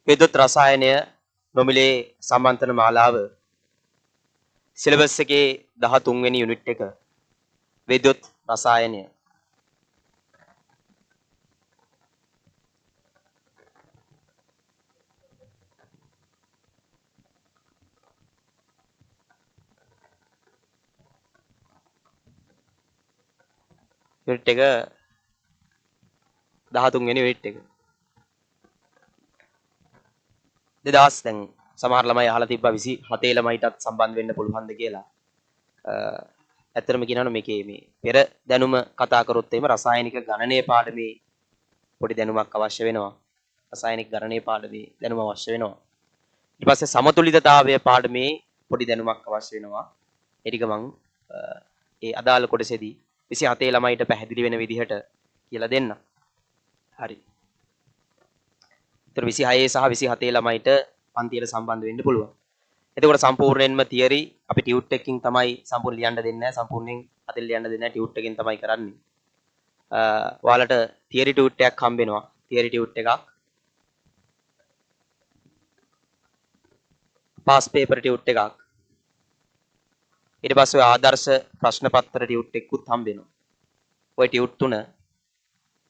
විද්‍යුත් රසායනය නොමිලේ සම්මන්ත්‍රණ මාලාව සිලබස් එකේ 13 වෙනි යුනිට් එක විද්‍යුත් රසායනය. යුනිට් එක 13 වෙනි යුනිට් එක. 2000 දැන් සමහර ළමයි අහලා තිබ්බා 27 ළමයිටත් සම්බන්ධ වෙන්න පුළුවන්ද කියලා. ඇත්තටම කියනවනම් මේකේ මේ පෙර දැනුම කතා කරොත් එහෙම රසායනික ගණනයේ පාඩමේ පොඩි දැනුමක් අවශ්‍ය වෙනවා. රසායනික ගණනයේ පාඩමේ දැනුම අවශ්‍ය වෙනවා. ඊට පස්සේ සමතුලිතතාවය පාඩමේ පොඩි දැනුමක් අවශ්‍ය වෙනවා. ඒ ටික මම ඒ අදාළ කොටසේදී 27 ළමයිට පැහැදිලි වෙන විදිහට කියලා දෙන්න. හරි. ඒතර 26 සහ 27 ළමයිට පන්තියට සම්බන්ධ වෙන්න පුළුවන්. එතකොට සම්පූර්ණයෙන්ම තියරි අපි ටියුට් එකකින් තමයි සම්පූර්ණ ලියන්න දෙන්නේ නැහැ. සම්පූර්ණයෙන් අතල් ලියන්න දෙන්නේ නැහැ. ටියුට් එකකින් තමයි කරන්නේ. ඔයාලට තියරි ටියුට් එකක් හම්බ වෙනවා. තියරි ටියුට් එකක්. පාස් පේපර් ටියුට් එකක්. ඊට පස්සේ ආදර්ශ ප්‍රශ්න පත්‍ර ටියුට් එකකුත් හම්බ වෙනවා. ওই ටියුට් තුන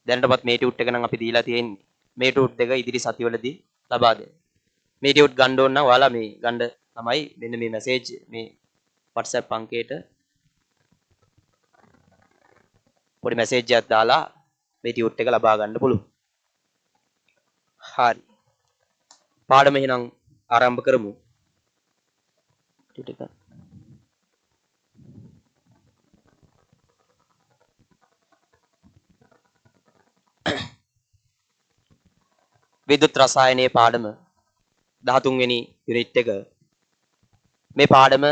දැනටමත් මේ ටියුට් එක නම් අපි දීලා තියෙන්නේ. මේ ටියුට් එක ඉදිරි සතිවලදී ලබා දෙන්න. මේ ටියුට් ගන්න ඕන නම් ඔයාලා මේ ගන්න තමයි මෙන්න මේ මැසේජ් මේ WhatsApp අංකයට පොඩි මැසේජ් එකක් දාලා මේ ටියුට් එක ලබා ගන්න පුළුවන්. හරි. පාඩම එහෙනම් ආරම්භ කරමු. ටියුට් එක විද්‍යුත් රසායනයේ පාඩම 13 වෙනි යුනිට් එක. මේ පාඩම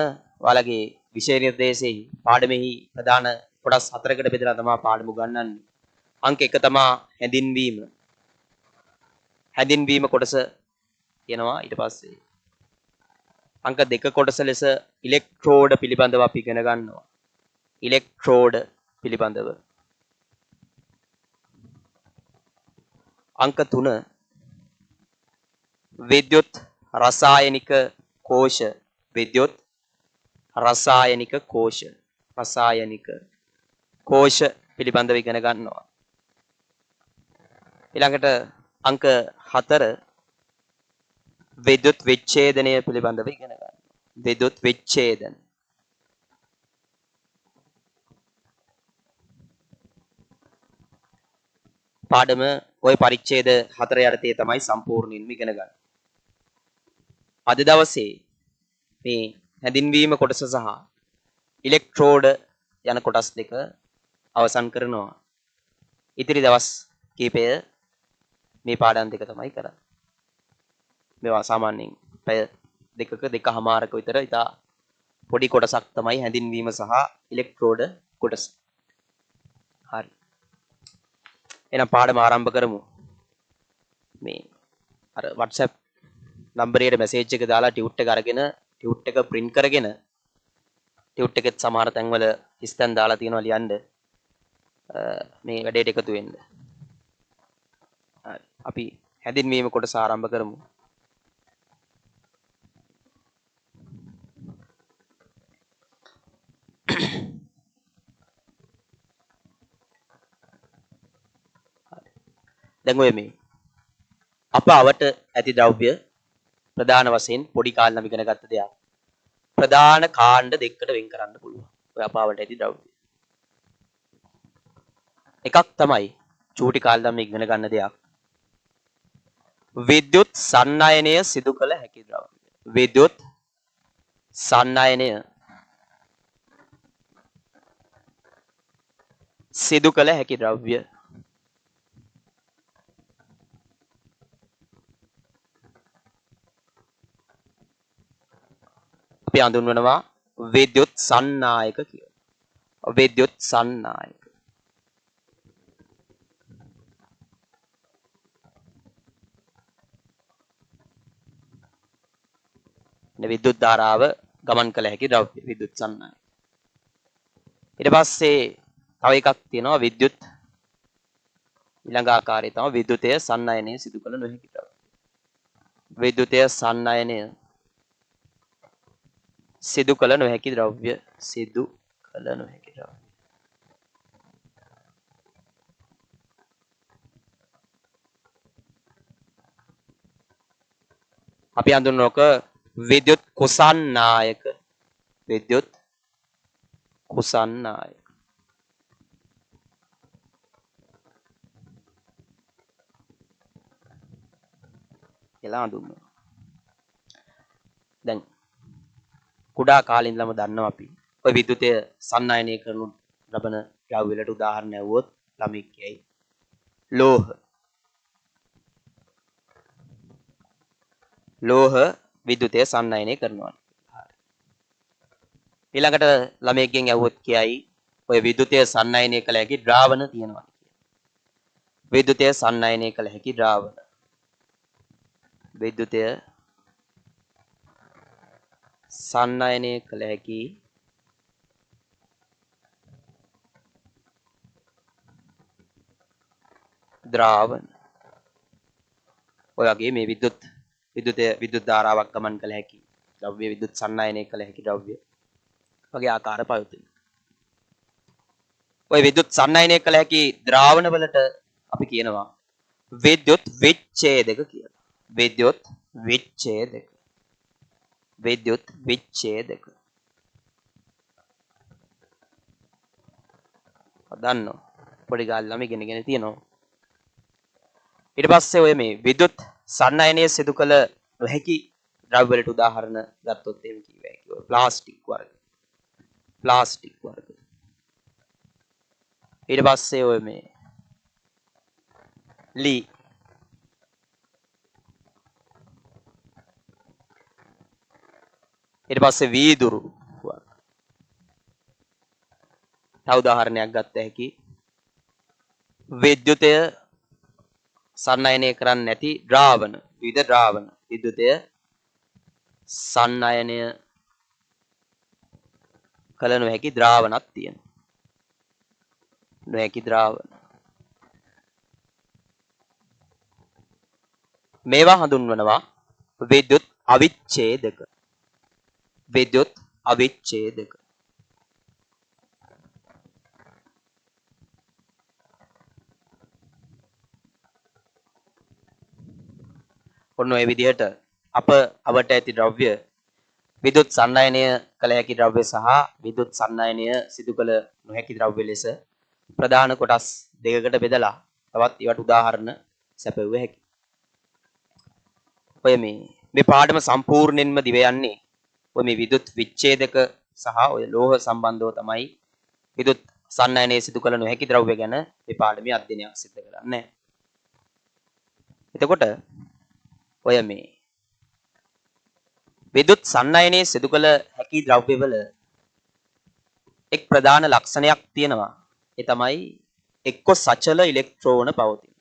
ඔයාලගේ විෂය නිර්දේශයේ පාඩමෙහි ප්‍රධාන කොටස් 4කට බෙදලා තමයි පාඩම උගන්වන්නේ. අංක 1 තමයි හැඳින්වීම. හැඳින්වීම කොටස කියනවා. ඊට පස්සේ අංක 2 කොටස ලෙස ඉලෙක්ට්‍රෝඩ පිළිබඳව අපි ඉගෙන ගන්නවා. ඉලෙක්ට්‍රෝඩ පිළිබඳව. අංක 3 විද්‍යුත් රසායනික කෝෂ. විද්‍යුත් රසායනික කෝෂ. රසායනික කෝෂ පිළිබඳව ඉගෙන ගන්නවා. ඊළඟට අංක 4 විද්‍යුත් විච්ඡේදනය පිළිබඳව ඉගෙන ගන්නවා. විද්‍යුත් විච්ඡේදන. පාඩම ওই පරිච්ඡේද 4 යටතේ තමයි සම්පූර්ණයෙන්ම ඉගෙන ගන්න. අද දවසේ මේ හැඳින්වීම කොටස සහ ඉලෙක්ට්‍රෝඩ යන කොටස් දෙක අවසන් කරනවා. ඉතිරි දවස් කීපය මේ පාඩම් දෙක තමයි කරන්නේ. මේවා සාමාන්‍යයෙන් පැය දෙකක දෙකමාරක විතර ඉතා පොඩි කොටසක් තමයි හැඳින්වීම සහ ඉලෙක්ට්‍රෝඩ කොටස. හරි. එහෙනම් පාඩම ආරම්භ කරමු. මේ අර WhatsApp නම්බරයට මැසේජ් එක දාලා ටියුට් එක අරගෙන ටියුට් එක print කරගෙන ටියුට් එකෙත් සමහර තැන්වල හිස්තැන් දාලා තියෙනවා ලියන්න මේ වැඩේට එකතු වෙන්න. හරි. අපි හැඳින්වීම කොටස ආරම්භ කරමු. දැන් ඔය මේ අප අවට ඇති ද්‍රව්‍ය ප්‍රධාන වශයෙන් පොඩි කාලේ නම් ඉගෙන ගත්ත දෙයක්. ප්‍රධාන කාණ්ඩ දෙකකට වෙන් කරන්න පුළුවන්. ඔය අප අවට ඇති ද්‍රව්‍ය. එකක් තමයි චූටි කාලේ නම් ඉගෙන ගන්න දෙයක්. විද්‍යුත් සන්නයනය සිදු කළ හැකි ද්‍රව්‍ය. විද්‍යුත් සන්නයනය සිදු කළ හැකි ද්‍රව්‍ය. අපි හඳුන්වනවා විද්‍යුත් සන්නායක කියලා. විද්‍යුත් සන්නායක. විද්‍යුත් ධාරාව ගමන් කළ හැකි ද්‍රව්‍ය විද්‍යුත් සන්නායක. ඊට පස්සේ තව එකක් තියෙනවා විද්‍යුත් ඊළඟ ආකාරය තමයි විද්‍යුතය සන්නයනය සිදු කළ නොහැකි ද්‍රව්‍ය. විද්‍යුතය සන්නයනය සිදු කළ නොහැකි ද්‍රව්‍ය සිදු කළ නොහැකි ද්‍රව්‍ය. අපි හඳුන්වනක විද්‍යුත් කුසන්නායක විද්‍යුත් කුසන්නායක කියලා හඳුන්වනවා. දැන් කුඩා කාලේ ඉඳලම දන්නවා අපි ඔය විද්‍යුතය සන්නයනය කරනු ලබන ද්‍රව්‍ය වලට උදාහරණ ඇව්වොත් ළමෙක් කියයි ලෝහ. ලෝහ විද්‍යුතය සන්නයනය කරනවා. ඊළඟට ළමයෙක්ගෙන් ඇහුවොත් කියයි ඔය විද්‍යුතය සන්නයනය කළ හැකි ද්‍රාවණ තියෙනවා කියලා. විද්‍යුතය සන්නයනය කළ හැකි ද්‍රාවණ. විද්‍යුතය සන්නයනය කළ හැකි ද්‍රාවණ. ඔය වගේ මේ විද්‍යුත් ධාරාවක් ගමන් කළ හැකි ද්‍රව්‍ය විද්‍යුත් සන්නයනය කළ හැකි ද්‍රව්‍ය වගේ ආකාර පවතින. ඔය විද්‍යුත් සන්නයනය කළ හැකි ද්‍රාවණ වලට අපි කියනවා විද්‍යුත් විච්ඡේදක කියලා. විද්‍යුත් විච්ඡේදක. විද්‍යුත් විච්ඡේදක. දන්නෝ පොඩි ගාල්ලා ළමයි ඉගෙනගෙන තියෙනවා. ඊට පස්සේ ඔය මේ විද්‍යුත් සන්නයනය සිදු කළ නොහැකි ද්‍රව්‍ය වලට උදාහරණ ගත්තොත් එහෙම කිව්වා කිව්වා ප්ලාස්ටික් වර්ග. ප්ලාස්ටික් වර්ග. ඊට පස්සේ ඔය මේ ලී ඊට පස්සේ වීදුරු වර්ග. තව උදාහරණයක් ගත්ත හැකි විද්‍යුතය සන්නයනය කරන්නේ නැති ද්‍රාවණ විවිධ ද්‍රාවණ විද්‍යුතය සන්නයනය කළ නොහැකි ද්‍රාවණක් තියෙනවා. නොහැකි ද්‍රාවණ. මේවා හඳුන්වනවා විද්‍යුත් අවිච්ඡේදක. විද්‍යුත් අවිච්ඡේදක. ඔන්න ඔය විදිහට අපට ඇති ද්‍රව්‍ය විද්‍යුත් සන්නයනය කළ හැකි ද්‍රව්‍ය සහ විද්‍යුත් සන්නයනය සිදු කළ නොහැකි ද්‍රව්‍ය ලෙස ප්‍රධාන කොටස් දෙකකට බෙදලා තවත් ඒවට උදාහරණ සැපයුව හැකියි. ඔය මේ පාඩම සම්පූර්ණයෙන්ම දිව යන්නේ ඔය මේ විද්‍යුත් විච්ඡේදක සහ ඔය ලෝහ සම්බන්ධව තමයි විද්‍යුත් සන්නයනය සිදු කළ නොහැකි ද්‍රව්‍ය ගැන මේ පාඩමේ අධ්‍යයනයක් සිදු කරන්නේ. එතකොට ඔය මේ විද්‍යුත් සන්නයනය සිදු කළ හැකි ද්‍රව්‍යවල එක් ප්‍රධාන ලක්ෂණයක් තියෙනවා. ඒ තමයි එක්ක සචල ඉලෙක්ට්‍රෝන පවතින.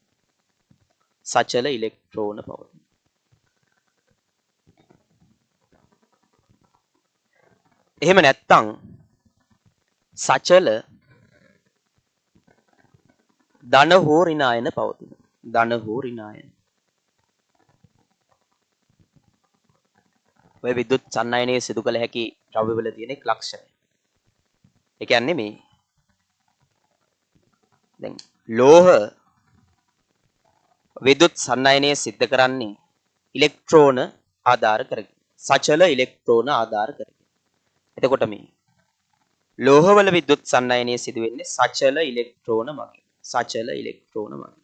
සචල ඉලෙක්ට්‍රෝන පවතින. එහෙම නැත්තම් සචල ධන හෝ ඍණායන පවතින. ධන හෝ ඍණායන. ඔය විද්‍යුත් සන්නයනය සිදු කළ හැකි ද්‍රව්‍යවල තියෙන එක් ලක්ෂණය. ඒ කියන්නේ මේ දැන් ලෝහ විද්‍යුත් සන්නයනය සිද්ධ කරන්නේ ඉලෙක්ට්‍රෝන ආධාර කරගෙන. සචල ඉලෙක්ට්‍රෝන ආධාර කරගෙන. එතකොට මේ ලෝහවල විද්‍යුත් සන්නයනය සිදු වෙන්නේ සචල ඉලෙක්ට්‍රෝන මගින්. සචල ඉලෙක්ට්‍රෝන මගින්.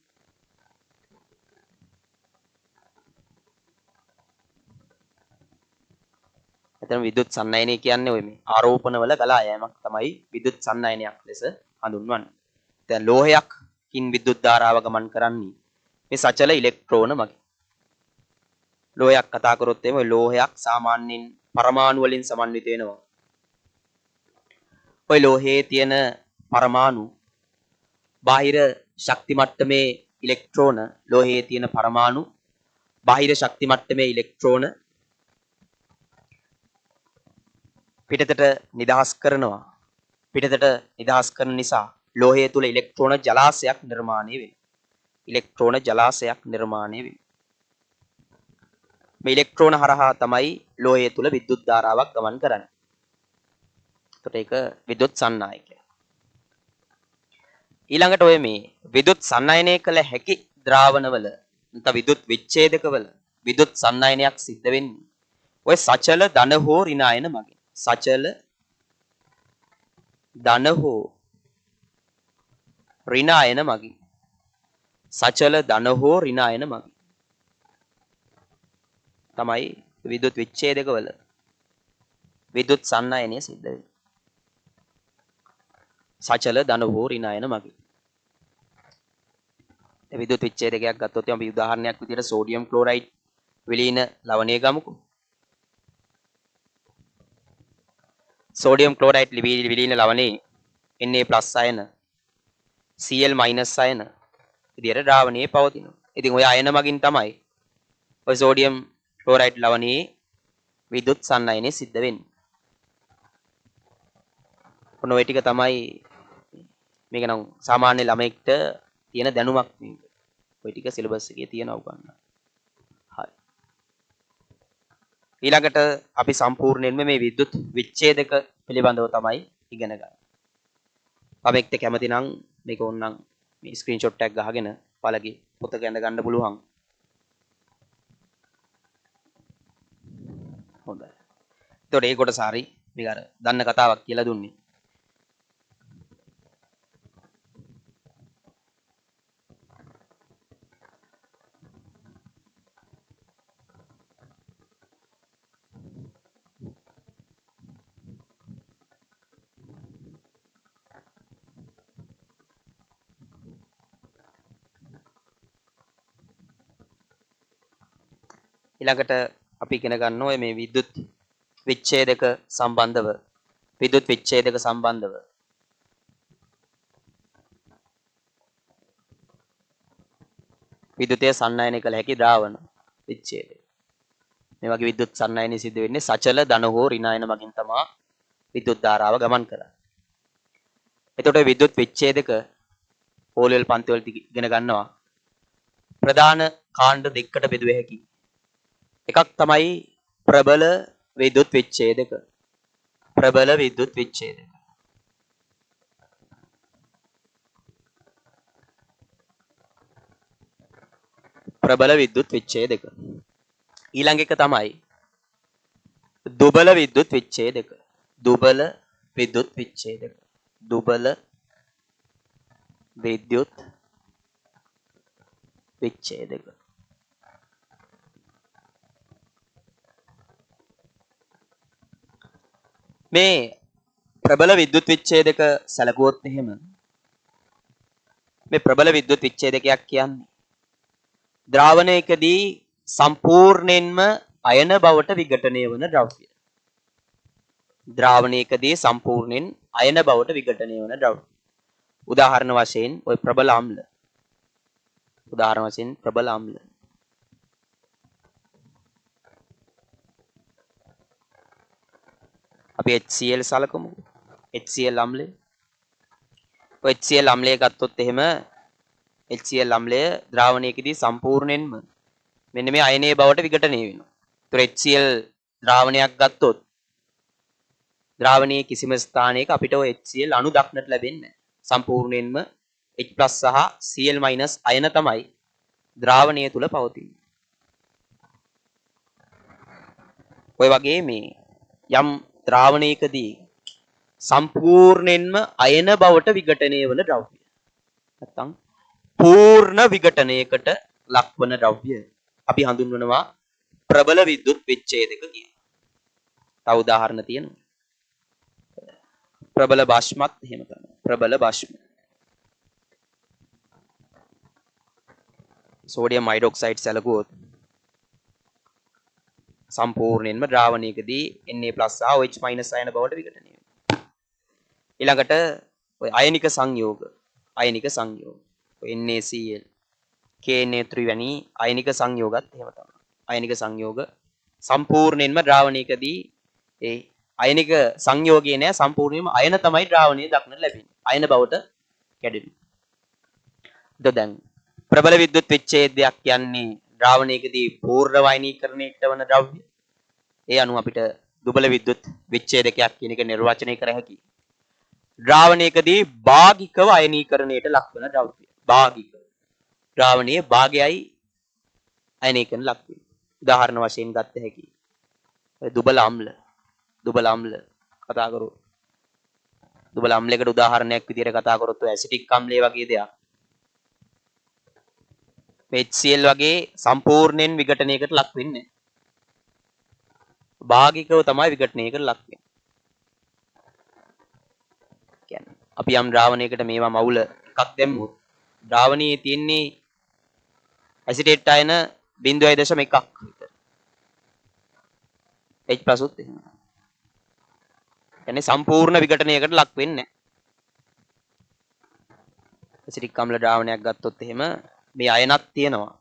එතන විද්‍යුත් සන්නයනය කියන්නේ ඔය මේ ආරෝපණ වල ගලා යෑමක් තමයි විද්‍යුත් සන්නයනයක් ලෙස හඳුන්වන්නේ. දැන් ලෝහයකින් විද්‍යුත් ධාරාව ගමන් කරන්නේ මේ සචල ඉලෙක්ට්‍රෝන මගින්. ලෝහයක් කතා කරොත් එහෙම ඔය ලෝහයක් සාමාන්‍යයෙන් පරමාණු වලින් සමන්විත වෙනවා. ඔය ලෝහයේ තියෙන පරමාණු බාහිර ශක්ති මට්ටමේ ඉලෙක්ට්‍රෝන ලෝහයේ තියෙන පරමාණු බාහිර ශක්ති මට්ටමේ ඉලෙක්ට්‍රෝන පිටතට නිදහස් කරනවා. පිටතට නිදහස් කරන නිසා ලෝහය තුල ඉලෙක්ට්‍රෝන ජලාශයක් නිර්මාණය වෙනවා. ඉලෙක්ට්‍රෝන ජලාශයක් නිර්මාණය වෙනවා. මේ ඉලෙක්ට්‍රෝන හරහා තමයි ලෝහය තුල විද්‍යුත් ධාරාවක් ගමන් කරන්නේ. එතකොට ඒක විද්‍යුත් සන්නායකය. ඊළඟට ඔය මේ විද්‍යුත් සන්නායනය කළ හැකි ද්‍රාවණවල නැත්නම් විද්‍යුත් විච්ඡේදකවල විද්‍යුත් සන්නායනයක් සිද්ධ වෙන්නේ ඔය සචල ධන හෝ ඍණායන මගින්. සචල ධන හෝ ඍණායන මගින්. සචල ධන හෝ ඍණායන මගින් තමයි විද්‍යුත් විච්ඡේදකවල විද්‍යුත් සන්නායනය සිද්ධ වෙන්නේ. සචල ධන හෝ ඍණායන මගින්. විද්‍යුත් විච්ඡේදකයක් ගත්තොත් අපි උදාහරණයක් විදිහට සෝඩියම් ක්ලෝරයිඩ් විලීන ලවණය ගමුකෝ. සෝඩියම් ක්ලෝරයිඩ් විලීන ලවණේ Na+ අයන Cl- අයන විදිහට ද්‍රාවණයේ පවතිනවා. ඉතින් ඔය අයන මගින් තමයි ඔය සෝඩියම් ක්ලෝරයිඩ් ලවණයේ විද්‍යුත් සන්නායනය සිද්ධ වෙන්නේ. ඔන්න ඔය ටික තමයි මේක නම් සාමාන්‍ය ළමයෙක්ට තියෙන දැනුමක් මේක. ඔය ටික සිලබස් එකේ තියෙනවා උගන්න. හරි. ඊළඟට අපි සම්පූර්ණයෙන්ම මේ විද්‍යුත් විච්ඡේදක පිළිබඳව තමයි ඉගෙන ගන්න. ළමෙක්ට කැමති නම් මේක ඕනනම් මේ ස්ක්‍රීන්ෂොට් එකක් ගහගෙන ඔයාලගේ පොතක ඇඳ ගන්න පුළුවන්. හොඳයි. එතකොට ඒ කොටස හරි මේක අර දන්න කතාවක් කියලා දුන්නේ. ඊළඟට අපි ඉගෙන ගන්න ඕනේ මේ විද්‍යුත් විච්ඡේදක සම්බන්ධව විද්‍යුතය සන්නායනය කළ හැකි ද්‍රාවණ විච්ඡේදය. මේ වගේ විද්‍යුත් සන්නායනය සිදු වෙන්නේ සචල ධන හෝ ඍණායන මගින් තමයි විද්‍යුත් ධාරාව ගමන් කරන්නේ. එතකොට විද්‍යුත් විච්ඡේදක ඕලෙවල් පන්ති වලදී ඉගෙන ගන්නවා ප්‍රධාන කාණ්ඩ දෙකකට බෙදුව හැකි. එකක් තමයි ප්‍රබල විද්‍යුත් විච්ඡේදක. ප්‍රබල විද්‍යුත් විච්ඡේදක. ප්‍රබල විද්‍යුත් විච්ඡේදක. ඊළඟ එක තමයි දුබල විද්‍යුත් විච්ඡේදක. දුබල විද්‍යුත් විච්ඡේදක. දුබල විද්‍යුත් විච්ඡේදක. මේ ප්‍රබල විද්‍යුත් විච්ඡේදක සැලකුවොත් එහෙම මේ ප්‍රබල විද්‍යුත් විච්ඡේදකයක් කියන්නේ ද්‍රාවණයකදී සම්පූර්ණයෙන්ම අයන බවට විඝටනය වන ද්‍රව්‍ය. ද්‍රාවණයකදී සම්පූර්ණයෙන් අයන බවට විඝටනය වන ද්‍රව්‍ය. උදාහරණ වශයෙන් ওই ප්‍රබල අම්ල. අපි HCl සලකමු. HCl අම්ලය. ඔය HCl අම්ලය ගත්තොත් එහෙම HCl අම්ලය ද්‍රාවණයකදී සම්පූර්ණයෙන්ම මෙන්න මේ අයනීය බවට විඝටනය වෙනවා. ඒතර HCl ද්‍රාවණයක් ගත්තොත් ද්‍රාවණයේ කිසිම ස්ථානයක අපිට ඔය HCl අණු දක්නට ලැබෙන්නේ නැහැ. සම්පූර්ණයෙන්ම H+ සහ Cl- අයන තමයි ද්‍රාවණය තුල පවතින්නේ. ඔය වගේ මේ යම් ද්‍රාවණයකදී සම්පූර්ණයෙන්ම අයන බවට විඝටනය වන ද්‍රව්‍ය. නැත්නම් පූර්ණ විඝටනයකට ලක්වන ද්‍රව්‍ය අපි හඳුන්වනවා ප්‍රබල විද්‍යුත් විච්ඡේදක කියලා. තව උදාහරණ තියෙනවා. ප්‍රබල භාෂ්මත් එහෙම තමයි. ප්‍රබල භාෂ්ම. සෝඩියම් හයිඩ්‍රොක්සයිඩ් සැලකුවොත් සම්පූර්ණයෙන්ම ද්‍රාවණයකදී Na+ සහ OH- අයන බවට විඝටනය වෙනවා. ඊළඟට ඔය අයනික සංයෝග ඔය NaCl KNA3 වැනි අයනික සංයෝගත් එහෙම තමයි. අයනික සංයෝග සම්පූර්ණයෙන්ම ද්‍රාවණයකදී ඒ අයනික සංයෝගය නෑ, සම්පූර්ණයෙන්ම අයන තමයි ද්‍රාවණයේ දක්නට ලැබෙන්නේ. අයන බවට කැඩෙනවා. දැන් ප්‍රබල විද්‍යුත් විච්ඡේදයක් කියන්නේ ද්‍රාවණයකදී පූර්ණ වයිනීකරණයට වන ද්‍රව්‍ය. ඒ අනුව අපිට දුබල විද්‍යුත් විච්ඡේදකයක් කියන එක නිර්වචනය කර හැකියි. ද්‍රාවණයකදී භාගිකව අයනීකරණයට ලක්වන ද්‍රව්‍ය. භාගික. ද්‍රාවණයේ භාගයයි අයනීකරණ ලක්වේ. උදාහරණ වශයෙන් ගත්ත හැකියි. දුබල අම්ල. දුබල අම්ල කතා කරමු. දුබල අම්ලයකට උදාහරණයක් විදිහට කතා කරොත් ඇසිටික් අම්ලය වගේ දෙයක්. HCl වගේ සම්පූර්ණයෙන් විඝටනයකට ලක් වෙන්නේ. භාගිකව තමයි විඝටනයකට ලක් වෙන්නේ. කියන්නේ අපි යම් ද්‍රාවණයකට මේවා මවුල එකක් දැම්මොත් ද්‍රාවණයේ තියෙන්නේ ඇසිටේට් අයන 0.1 විතර. H+ උත් එහෙම. කියන්නේ සම්පූර්ණ විඝටනයකට ලක් වෙන්නේ නැහැ. ඇසිටික් අම්ල ද්‍රාවණයක් ගත්තොත් එහෙම මේ අයනක් තියෙනවා.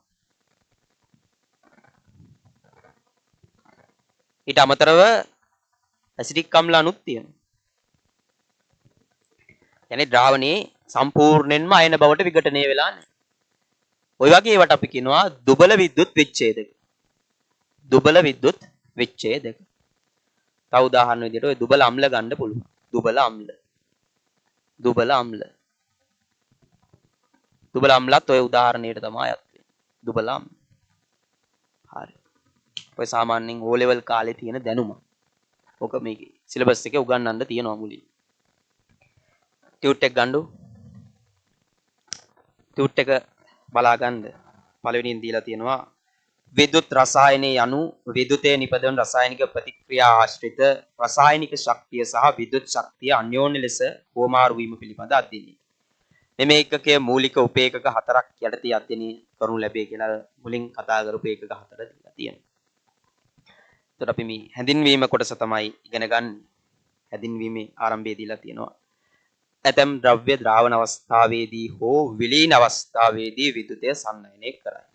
ඊට අමතරව ඇසිටික් අම්ල අණුත් තියෙනවා. يعني ද්‍රාවණයේ සම්පූර්ණයෙන්ම අයන බවට විඝටනය වෙලා නැහැ. ওই වගේ ඒවට අපි කියනවා දුබල විද්‍යුත් විච්ඡේදක. දුබල විද්‍යුත් විච්ඡේදක. තව උදාහරණ විදිහට ඔය දුබල අම්ල ගන්න පුළුවන්. දුබල අම්ල. දුබල අම්ල. දුබල අම්ලත් ඔය උදාහරණයට තමයි අයත් වෙන්නේ. දුබල අම්ල. හරි. ඔය සාමාන්‍යයෙන් O level කාලේ තියෙන දැනුම. ඔක මේකේ සිලබස් එකේ උගන්වන්න තියෙනවා මුලින්. ටියුට් එක ගන්නු. ටියුට් එක බලා ගන්න. පළවෙනියෙන් දීලා තියෙනවා විද්‍යුත් රසායනයේ යනු විද්‍යුතයේ නිපදවන රසායනික ප්‍රතික්‍රියා ආශ්‍රිත රසායනික ශක්තිය සහ විද්‍යුත් ශක්තිය අන්‍යෝන්‍ය ලෙස හෝමාරු වීම පිළිබඳ අධ්‍යයනය. මේ ඒකකයේ මූලික උපේකක හතරක් යටතේ අධ්‍යයනය කරනු ලැබේ කියලා මුලින් කතා කරපු ඒකක හතර දීලා තියෙනවා. එතකොට අපි මේ හැඳින්වීම කොටස තමයි ඉගෙන ගන්න. හැඳින්වීමේ ආරම්භයේ දීලා තියෙනවා. ඇතම් ද්‍රව්‍ය ද්‍රාවණ අවස්ථාවේදී හෝ විලීන අවස්ථාවේදී විද්‍යුතය සන්නයනය කරයි.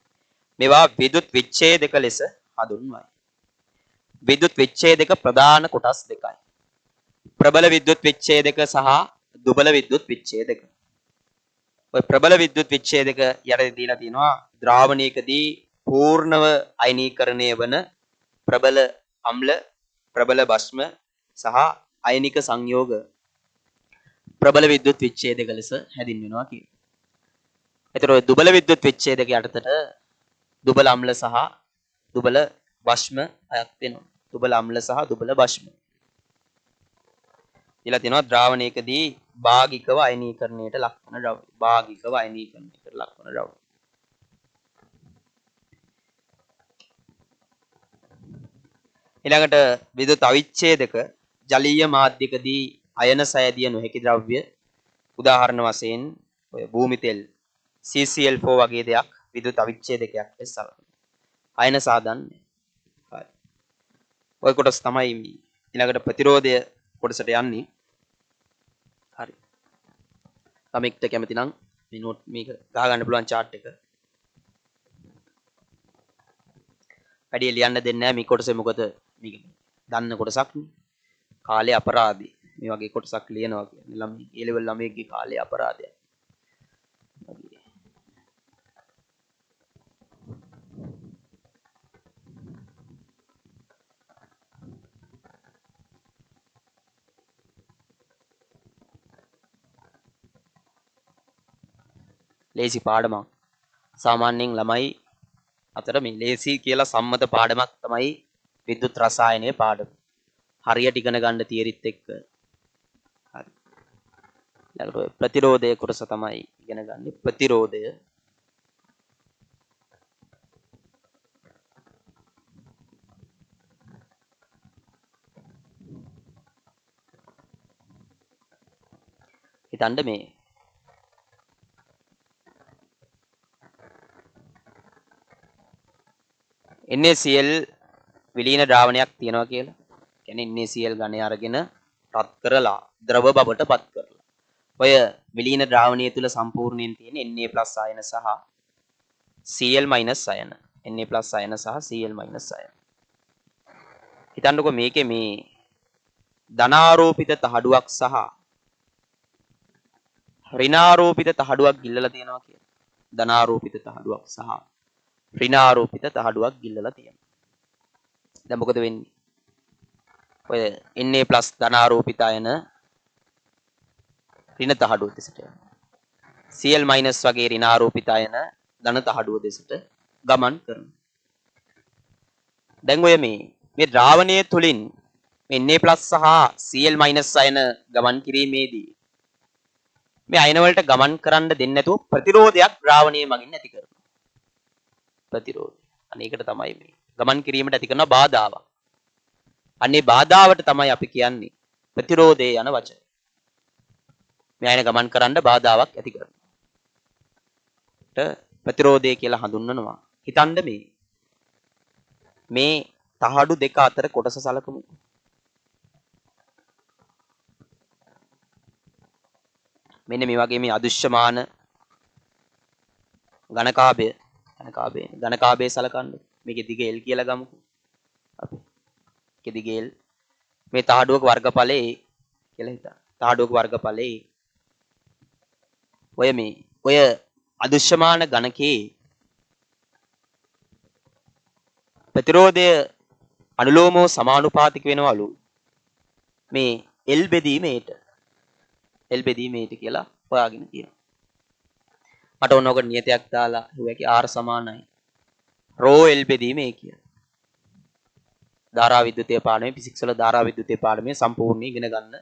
මේවා විද්‍යුත් විච්ඡේදක ලෙස හඳුන්වයි. විද්‍යුත් විච්ඡේදක ප්‍රධාන කොටස් දෙකයි. ප්‍රබල විද්‍යුත් විච්ඡේදක සහ දුබල විද්‍යුත් විච්ඡේදක. ඔය ප්‍රබල විද්‍යුත් විච්ඡේදක යටතේ දීලා තියෙනවා ද්‍රාවණයකදී පූර්ණව අයනීකරණය වන ප්‍රබල අම්ල, ප්‍රබල භස්ම සහ අයනික සංයෝග ප්‍රබල විද්‍යුත් විච්ඡේදක ලෙස හැඳින්වෙනවා කියනවා. ඒතර ඔය දුබල විද්‍යුත් විච්ඡේදක යටතට දුබල අම්ල සහ දුබල භස්ම අයත් වෙනවා. දුබල අම්ල සහ දුබල භස්ම. ඊළඟ තියෙනවා ද්‍රාවණයකදී භාගිකව අයනීකරණයට ලක්වන ද්‍රව්‍ය. භාගිකව අයනීකරණයට ලක්වන ද්‍රව්‍ය. ඊළඟට විද්‍යුත් අවිච්ඡේදක ජලීය මාධ්‍යකදී අයන සෑදිය නොහැකි ද්‍රව්‍ය. උදාහරණ වශයෙන් ඔය භූමි තෙල් CCl4 වගේ දෙයක් විද්‍යුත් අවිච්ඡේදකයක් ලෙස සලකනවා. අයන සාදන්නේ. හරි. ඔය කොටස තමයි ඊළඟට ප්‍රතිරෝධය කොටසට යන්නේ. හරි. කමෙක්ට කැමති නම් මේ නෝට් මේක ගහ ගන්න පුළුවන් chart එක. වැඩි ලියන්න දෙන්නේ නැහැ මේ කොටසේ මොකද මේක දන්න කොටසක් නේ. කාලේ අපරාධي. මේ වගේ කොටසක් ලියනවා කියන්නේ ළමයි A level ළමයිගේ කාලේ අපරාධයක්. ලේසි පාඩමක්. සාමාන්‍යයෙන් ළමයි අතර මේ ලේසි කියලා සම්මත පාඩමක් තමයි විද්‍යුත් රසායනයේ පාඩම. හරියට ඉගෙන ගන්න තියරිත් එක්ක. හරි. ඊළඟට ප්‍රතිරෝධය කොටස තමයි ඉගෙන ගන්න. ප්‍රතිරෝධය හිතන්න මේ NaCl විලීන ද්‍රාවණයක් තියෙනවා කියලා. කියන්නේ NaCl ඝනය අරගෙන රත් කරලා ද්‍රව බවට පත් කරලා. ඔය විලීන ද්‍රාවණය තුල සම්පූර්ණයෙන් තියෙන Na+ අයන සහ Cl- අයන. Na+ අයන සහ Cl- අයන. හිතන්නකෝ මේකේ මේ ධනාරෝපිත තහඩුවක් සහ ඍණාරෝපිත තහඩුවක් ගිල්ලලා තියෙනවා කියලා. ධනාරෝපිත තහඩුවක් සහ ඍණාරෝපිත තහඩුවක් ගිල්ලලා තියෙනවා. දැන් මොකද වෙන්නේ? ඔය Na+ ධනාරෝපිත අයන ඍණ තහඩුව දෙසට යනවා. Cl- වගේ ඍණාරෝපිත අයන ධන තහඩුව දෙසට ගමන් කරනවා. දැන් ඔය මේ ද්‍රාවණය තුලින් මේ Na+ සහ Cl- අයන ගමන් කිරීමේදී මේ අයන වලට ගමන් කරන්න දෙන්නේ නැතුව ප්‍රතිරෝධයක් ද්‍රාවණයේ මගින් ඇති කරනවා. ප්‍රතිරෝධය. අනේකට තමයි මේ ගමන් කිරීමට ඇති කරන බාධාවක්. අනේ බාධාවට තමයි අපි කියන්නේ ප්‍රතිරෝධය යන වචනය. මේ අයන ගමන් කරන්න බාධාවක් ඇති කරනවා. ප්‍රතිරෝධය කියලා හඳුන්වනවා. හිතන්න මේ තහඩු දෙක අතර කොටස සලකමු. මෙන්න මේ වගේ මේ අදෘශ්‍යමාන ඝනකාභය සලකන්න. මේකේ දිග L කියලා ගමුකෝ. අපි මේකේ දිග L මේ තහඩුවක වර්ගඵලයේ කියලා හිතා. තහඩුවක වර්ගඵලයේ ඔය අදෘශ්‍යමාන ඝනකේ ප්‍රතිරෝධය අනුලෝමව සමානුපාතික වෙනවලු මේ L බෙදීමේට කියලා හොයාගෙන තියෙනවා. මට ඕන ඔකට නියතයක් දාලා හුවැකි R සමානයි ρ L බෙදීම A කියලා. ධාරා විද්‍යුතය පාඩමේ ෆිසික්ස් වල ධාරා විද්‍යුතය පාඩමේ සම්පූර්ණ ඉගෙන ගන්න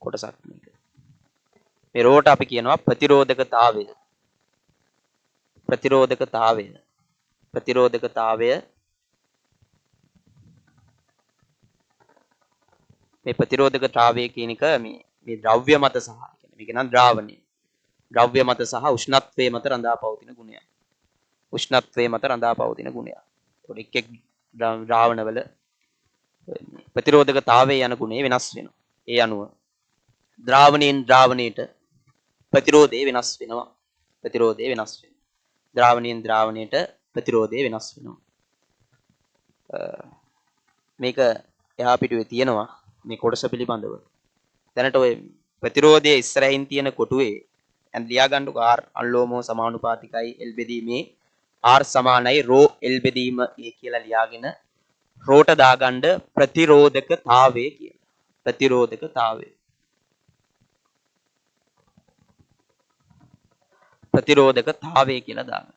කොටසක් මේක. මේ රෝට අපි කියනවා ප්‍රතිරෝධකතාවය. මේ ප්‍රතිරෝධකතාවය කියන එක මේ ද්‍රව්‍ය මත සහ කියන්නේ මේක නම් ද්‍රාවණය. ද්‍රව්‍ය මත සහ උෂ්ණත්වයේ මත රඳා පවතින ගුණයක්. ඒකට එක් ද්‍රාවණවල ප්‍රතිරෝධකතාවයේ යන ගුණය වෙනස් වෙනවා. ඒ අනුව ද්‍රාවණයෙන් ද්‍රාවණයට ප්‍රතිරෝධය වෙනස් වෙනවා. ද්‍රාවණයෙන් ද්‍රාවණයට ප්‍රතිරෝධය වෙනස් වෙනවා. මේක එහා පිටුවේ තියෙනවා මේ කොටස පිළිබඳව. දැනට ඔය ප්‍රතිරෝධයේ ඉස්සරහින් තියෙන කොටුවේ දැන් ලියා ගන්නකො R අනුලෝමව සමානුපාතිකයි L බෙදීමේ R සමානයි ρ L බෙදීම A කියලා ලියාගෙන රෝට දාගන්න ප්‍රතිරෝධකතාවය කියලා. ප්‍රතිරෝධකතාවය කියලා දාගන්න.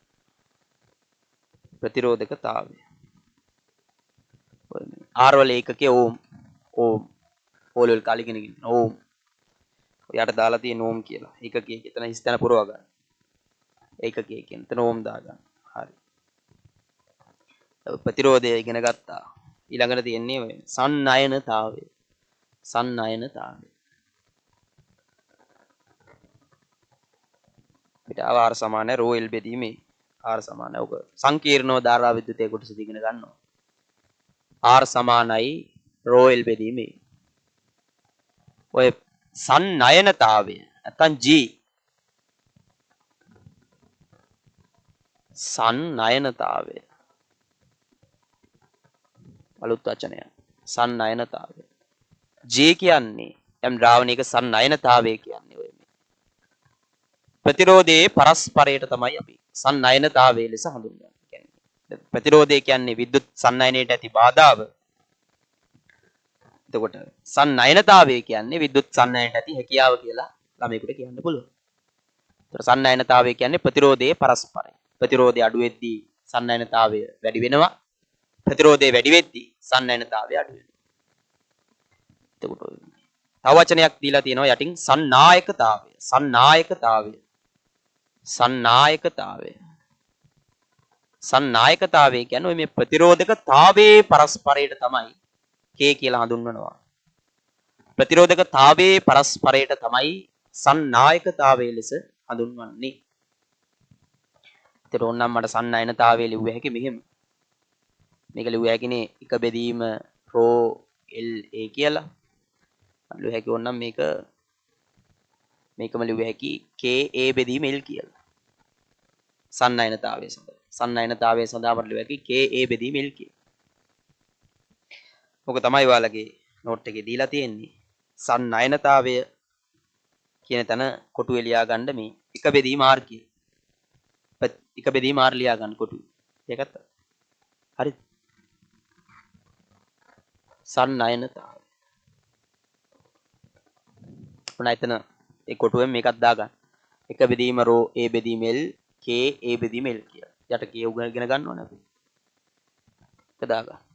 ප්‍රතිරෝධකතාවය. R වල ඒකකයේ ඕම් ඕල් කාලිගෙන කියන ඕම්. ඔයාට දාලා තියෙන ඕම් කියලා. ඒකකයේ එතන හිස්තැන පුරව ගන්න. ඒකකයේ කියන එතන ඕම් දාගන්න. හරි. ප්‍රතිරෝධය ඉගෙන ගත්තා. ඊළඟට තියෙන්නේ ඔය සන්නයනතාවය. පිට R සමානයි ρ L බෙදීමේ R සමානයි. ඔක සංකීර්ණව ධාරා විද්‍යුතයේ කොටස ඉගෙන ගන්නවා. R සමානයි ρ L බෙදීමේ. ඔය සන්නයනතාවය නැත්නම් G සන්නයනතාවය අලුත් වචනයක්. සන්නයනතාවය. J කියන්නේ යම් ද්‍රාවණයක සන්නයනතාවය කියන්නේ ඔය මේ. ප්‍රතිරෝධයේ පරස්පරයට තමයි අපි සන්නයනතාවය ලෙස හඳුන්වන්නේ. කියන්නේ ප්‍රතිරෝධය කියන්නේ විද්‍යුත් සන්නයනයට ඇති බාධාව. එතකොට සන්නයනතාවය කියන්නේ විද්‍යුත් සන්නයනයට ඇති හැකියාව කියලා ළමයෙකුට කියන්න පුළුවන්. ඒතර සන්නයනතාවය කියන්නේ ප්‍රතිරෝධයේ පරස්පරය. ප්‍රතිරෝධය අඩු වෙද්දී සන්නයනතාවය වැඩි වෙනවා. ප්‍රතිරෝධය වැඩි වෙද්දී සන්නයනතාවය අඩු වෙනවා. එතකොට තව වචනයක් දීලා තියෙනවා යටින් සන්නායකතාවය කියන්නේ ඔය මේ ප්‍රතිරෝධකතාවයේ පරස්පරයට තමයි K කියලා හඳුන්වනවා. ප්‍රතිරෝධකතාවයේ පරස්පරයට තමයි සන්නායකතාවය ලෙස හඳුන්වන්නේ. ඒතර ඕනනම් මට සන්නයනතාවය ලිව්ව හැකි මෙහෙම. මේක ලිව්ව හැකිනේ එක බෙදීම ρ L A කියලා. ලිව්ව හැකි ඕනනම් මේකම ලිව්ව හැකි K A බෙදීම L කියලා. සන්නයනතාවය සඳහා මට ලිව්ව හැකි K A බෙදීම L කියලා. මොක තමයි ඔයාලගේ නෝට් එකේ දීලා තියෙන්නේ. සන්නයනතාවය කියන තැන කොටුවේ ලියා ගන්න මේ එක බෙදීම R කියලා. එක බෙදීම R ලියා ගන්න කොටුවේ. ඒකත් හරි. සන්නයනතාවය. ඔන්න එතන ඒ කොටුවෙන් මේකත් දාගන්න. එක බෙදීම රෝ A බෙදීම L K A බෙදීම L කියලා. යට K උගෙන ගන්න ඕනේ අපි. ඒක දාගන්න.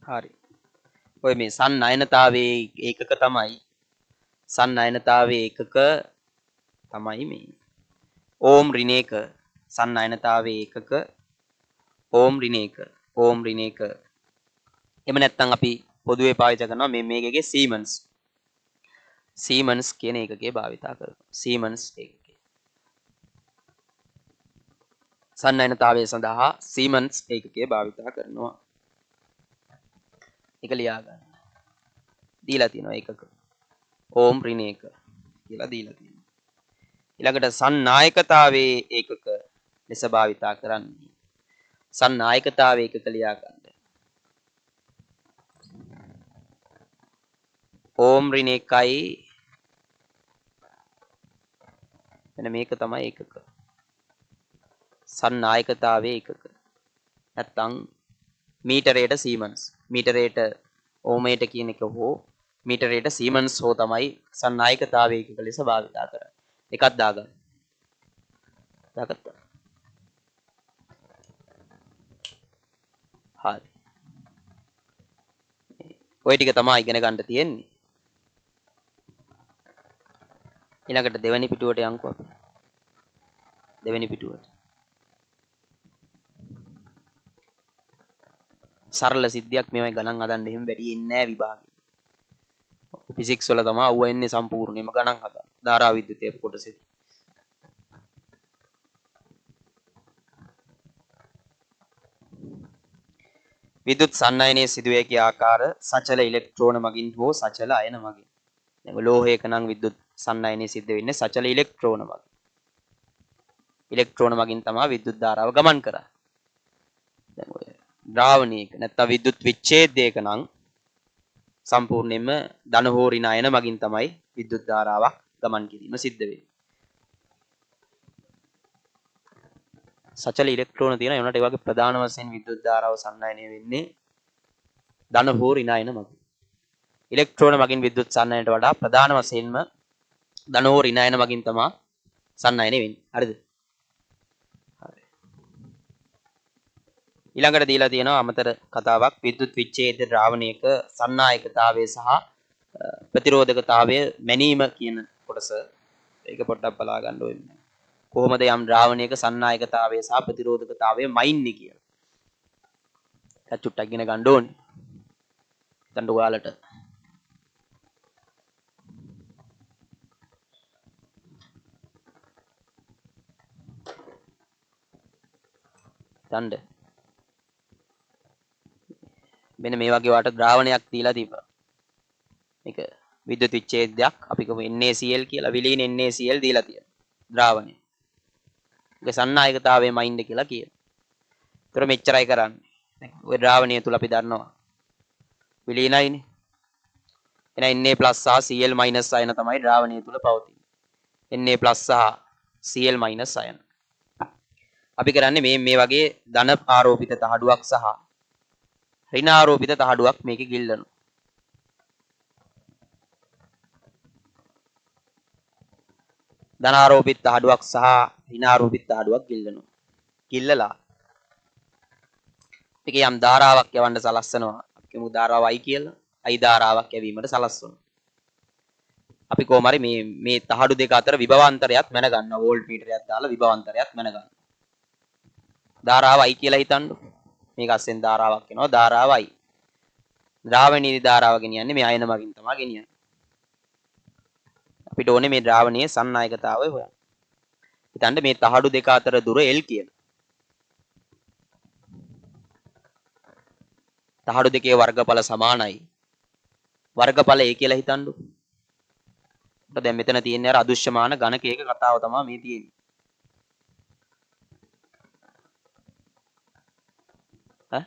හරි. ඔය මේ සන්නයනතාවයේ ඒකක තමයි සන්නයනතාවයේ ඒකක තමයි මේ ඕම් ඍණ 1 සන්නයනතාවයේ ඒකක ඕම් ඍණ 1 ඕම් ඍණ 1. එහෙම නැත්නම් අපි පොදුවේ පාවිච්චි කරනවා මේකේ සීමන්ස් කියන ඒකකයේ භාවිතා කරනවා. සීමන්ස් ඒකකය. සන්නයනතාවය සඳහා සීමන්ස් ඒකකයේ භාවිතා කරනවා. ඒක ලියා ගන්න. දීලා තියෙනවා ඒකක. ඕම් ඍණ 1 කියලා දීලා තියෙනවා. ඊළඟට සන්නායකතාවයේ ඒකක ලෙස භාවිතා කරන්නේ. සන්නායකතාවයේ ඒකක ලියා ගන්න. ඕම් ඍණ 1යි මෙන්න මේක තමයි ඒකක. සන්නායකතාවයේ ඒකක. නැත්තම් මීටරයට සීමන්ස්. මීටරයට ඕමයට කියන එක හෝ මීටරයට සීමන්ස් හෝ තමයි සන්නායකතාවයේ ඒකක ලෙස භාවිතා කරන්නේ. එකක් දාගන්න. දාගත්තා. හරි. ඔය ටික තමයි ඉගෙන ගන්න තියෙන්නේ. ඊළඟට දෙවෙනි පිටුවට යන්කෝ අපි. දෙවෙනි පිටුවට. සරල සිද්ධියක් මේවයි ගණන් හදන්න එහෙම වැඩි එන්නේ නැහැ විභාගෙ. ෆිසික්ස් වල තමයි ඌව එන්නේ සම්පූර්ණයෙන්ම ගණන් හදන්න. ධාරා විද්‍යුතයේ කොටසේ. විද්‍යුත් සන්නයනයේ සිදුවේ කිය ආකාර සචල ඉලෙක්ට්‍රෝන මගින් හෝ සචල අයන මගින්. දැන් ලෝහයක නම් විද්‍යුත් සන්නයනයේ සිද්ධ වෙන්නේ සචල ඉලෙක්ට්‍රෝන මගින්. ඉලෙක්ට්‍රෝන මගින් තමයි විද්‍යුත් ධාරාව ගමන් කරන්නේ. දැන් ඔය ද්‍රාවණයක නැත්නම් විද්‍යුත් විච්ඡේදයක නම් සම්පූර්ණයෙන්ම ධන හෝ ඍණ අයන මගින් තමයි විද්‍යුත් ධාරාවක් ගමන් කිරීම සිද්ධ වෙන්නේ. සචල ඉලෙක්ට්‍රෝන තියෙන ඒනට ඒ වගේ ප්‍රධාන වශයෙන් විද්‍යුත් ධාරාව සන්නයනය වෙන්නේ ධන හෝ ඍණ අයන මගින්. ඉලෙක්ට්‍රෝන මගින් විද්‍යුත් සන්නයනයට වඩා ප්‍රධාන වශයෙන්ම ධන හෝ ඍණ අයන මගින් තමයි සන්නයනය වෙන්නේ. හරිද? හරි. ඊළඟට දීලා තියෙනවා අමතර කතාවක් විද්‍යුත් විච්ඡේද ද්‍රාවණයක සන්නායකතාවය සහ ප්‍රතිරෝධකතාවය මැනීම කියන කොටස. ඒක පොඩ්ඩක් බලා ගන්න ඕනේ. කොහොමද යම් ද්‍රාවණයක සන්නායකතාවය සහ ප්‍රතිරෝධකතාවය මයින්නේ කියලා. ඒක චුට්ටක් ඉගෙන ගන්න ඕනේ. දැන් ඔයාලට දණ්ඩ මෙන්න මේ වගේ වාට ද්‍රාවණයක් දීලා තිබ්බා. මේක විද්‍යුත් විච්ඡේදයක් අපි කියමු NaCl කියලා විලීන NaCl දීලා තියෙනවා. ද්‍රාවණය. ඒක සන්නායකතාවයේ මයින්ඩ් කියලා කියනවා. ඒතර මෙච්චරයි කරන්නේ. ඔය ද්‍රාවණය තුල අපි දන්නවා විලීනයිනේ. එහෙනම් Na+ සහ Cl- අයන තමයි ද්‍රාවණය තුල පවතින්නේ. Na+ සහ Cl- අයන. අපි කරන්නේ මේ වගේ ධන ආරෝපිත තහඩුවක් සහ ඍණ ආරෝපිත තහඩුවක් මේකේ ගිල්ලනවා. ධන ආරෝපිත තහඩුවක් සහ ඍණ ආරෝපිත තහඩුවක් ගිල්ලනවා. ගිල්ලලා මේකේ යම් ධාරාවක් යවන්න සලස්සනවා. අපි කියමු ධාරාව I කියලා. I ධාරාවක් යැවීමට සලස්වනවා. අපි කොහොම හරි මේ තහඩු දෙක අතර විභවාන්තරයක් මැන ගන්නවා. වෝල්ට් මීටරයක් දාලා විභවාන්තරයක් මැන ගන්නවා. ධාරාව I කියලා හිතන්නකො. මේක අස්සෙන් ධාරාවක් එනවා. ධාරාව I. ද්‍රාවණීය ධාරාව ගෙනියන්නේ මේ අයන මගින් තමයි ගෙනියන්නේ. අපිට ඕනේ මේ ද්‍රාවණීය සන්නායකතාවය හොයන්න. හිතන්න මේ තහඩු දෙක අතර දුර L කියන. තහඩු දෙකේ වර්ගඵල සමානයි. වර්ගඵල A කියලා හිතන්නකො. දැන් මෙතන තියෙන්නේ අර අදෘශ්‍යමාන ඝනකයක කතාව තමයි මේ තියෙන්නේ. ඈ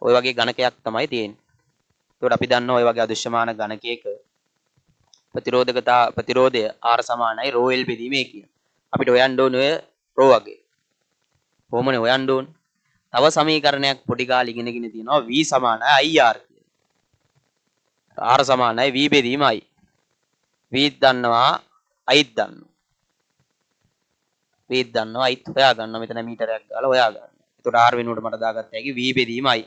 ඔය වගේ ඝනකයක් තමයි තියෙන්නේ. ඒකට අපි දන්නවා ඔය වගේ අදෘශ්‍යමාන ඝනකයක ප්‍රතිරෝධය R සමානයි ρ L බෙදීමේ කියන. අපිට හොයන්න ඕනේ ඔය රෝ වගේ. කොහොමනේ හොයන්න ඕනේ? තව සමීකරණයක් පොඩි කාලේ ඉගෙනගෙන තියෙනවා V සමානයි IR කියලා. R සමානයි V බෙදීම I. V දන්නවා I දන්නවා. V දන්නවා I හොයා ගන්නවා මෙතන මීටරයක් ගාලා හොයා ගන්න. එතකොට R වෙනුවට මට දාගත්ත හැකි V බෙදීම I.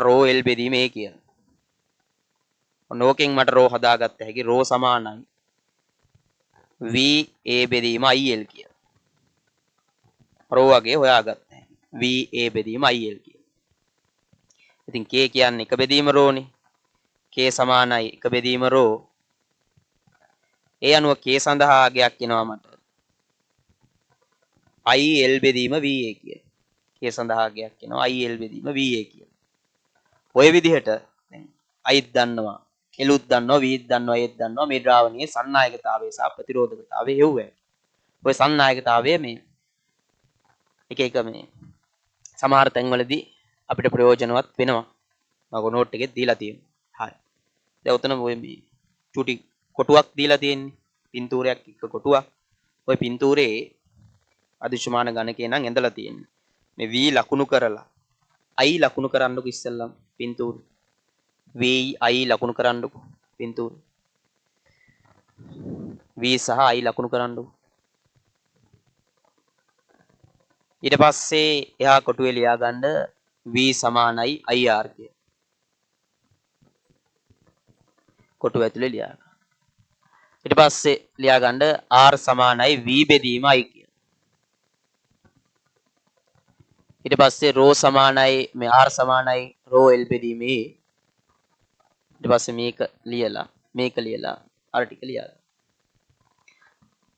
රෝ L බෙදීම A කියලා. ඔන්න ඕකෙන් මට රෝ හදාගත්ත හැකි රෝ සමානයි V A බෙදීම IL කියලා. රෝ වගේ හොයාගත්ත හැකි V A බෙදීම IL කියලා. ඉතින් K කියන්නේ එක බෙදීම රෝනේ. K සමානයි එක බෙදීම රෝ. ඒ අනුව K සඳහා අගයක් එනවා මට IL බෙදීම VA කියලා. K සඳහා අගයක් එනවා IL බෙදීම VA කියලා. ඔය විදිහට දැන් I දන්නවා එලුත් දන්නවා වීත් දන්නවා ඒත් දන්නවා මේ ද්‍රාවණයේ සන්නායකතාවය සහ ප්‍රතිරෝධකතාවය හෙව්වේ. ඔය සන්නායකතාවය මේ එක මේ සමහර තැන්වලදී අපිට ප්‍රයෝජනවත් වෙනවා. මම නෝට් එකේ දීලා තියෙනවා. හරි. දැන් උතන ඔය මේ චුටි කොටුවක් දීලා තියෙන්නේ. පින්තූරයක් එක්ක කොටුවක්. ඔය පින්තූරේ අදෘශ්‍යමාන ඝනකේ නම් ඇඳලා තියෙන්නේ. මේ V ලකුණු කරලා I ලකුණු කරන්නකො ඉස්සෙල්ලම පින්තූරේ. V I ලකුණු කරන්නකො පින්තූර V සහ I ලකුණු කරන්නකො. ඊට පස්සේ එහා කොටුවේ ලියා ගන්න V සමානයි IR කිය. කොටුව ඇතුලේ ලියා ගන්න. ඊට පස්සේ ලියා ගන්න R සමානයි V බෙදීම I කිය. ඊට පස්සේ ρ සමානයි මේ R සමානයි ρ L බෙදීම A. ඊට පස්සේ මේක ලියලා අර ටික ලියලා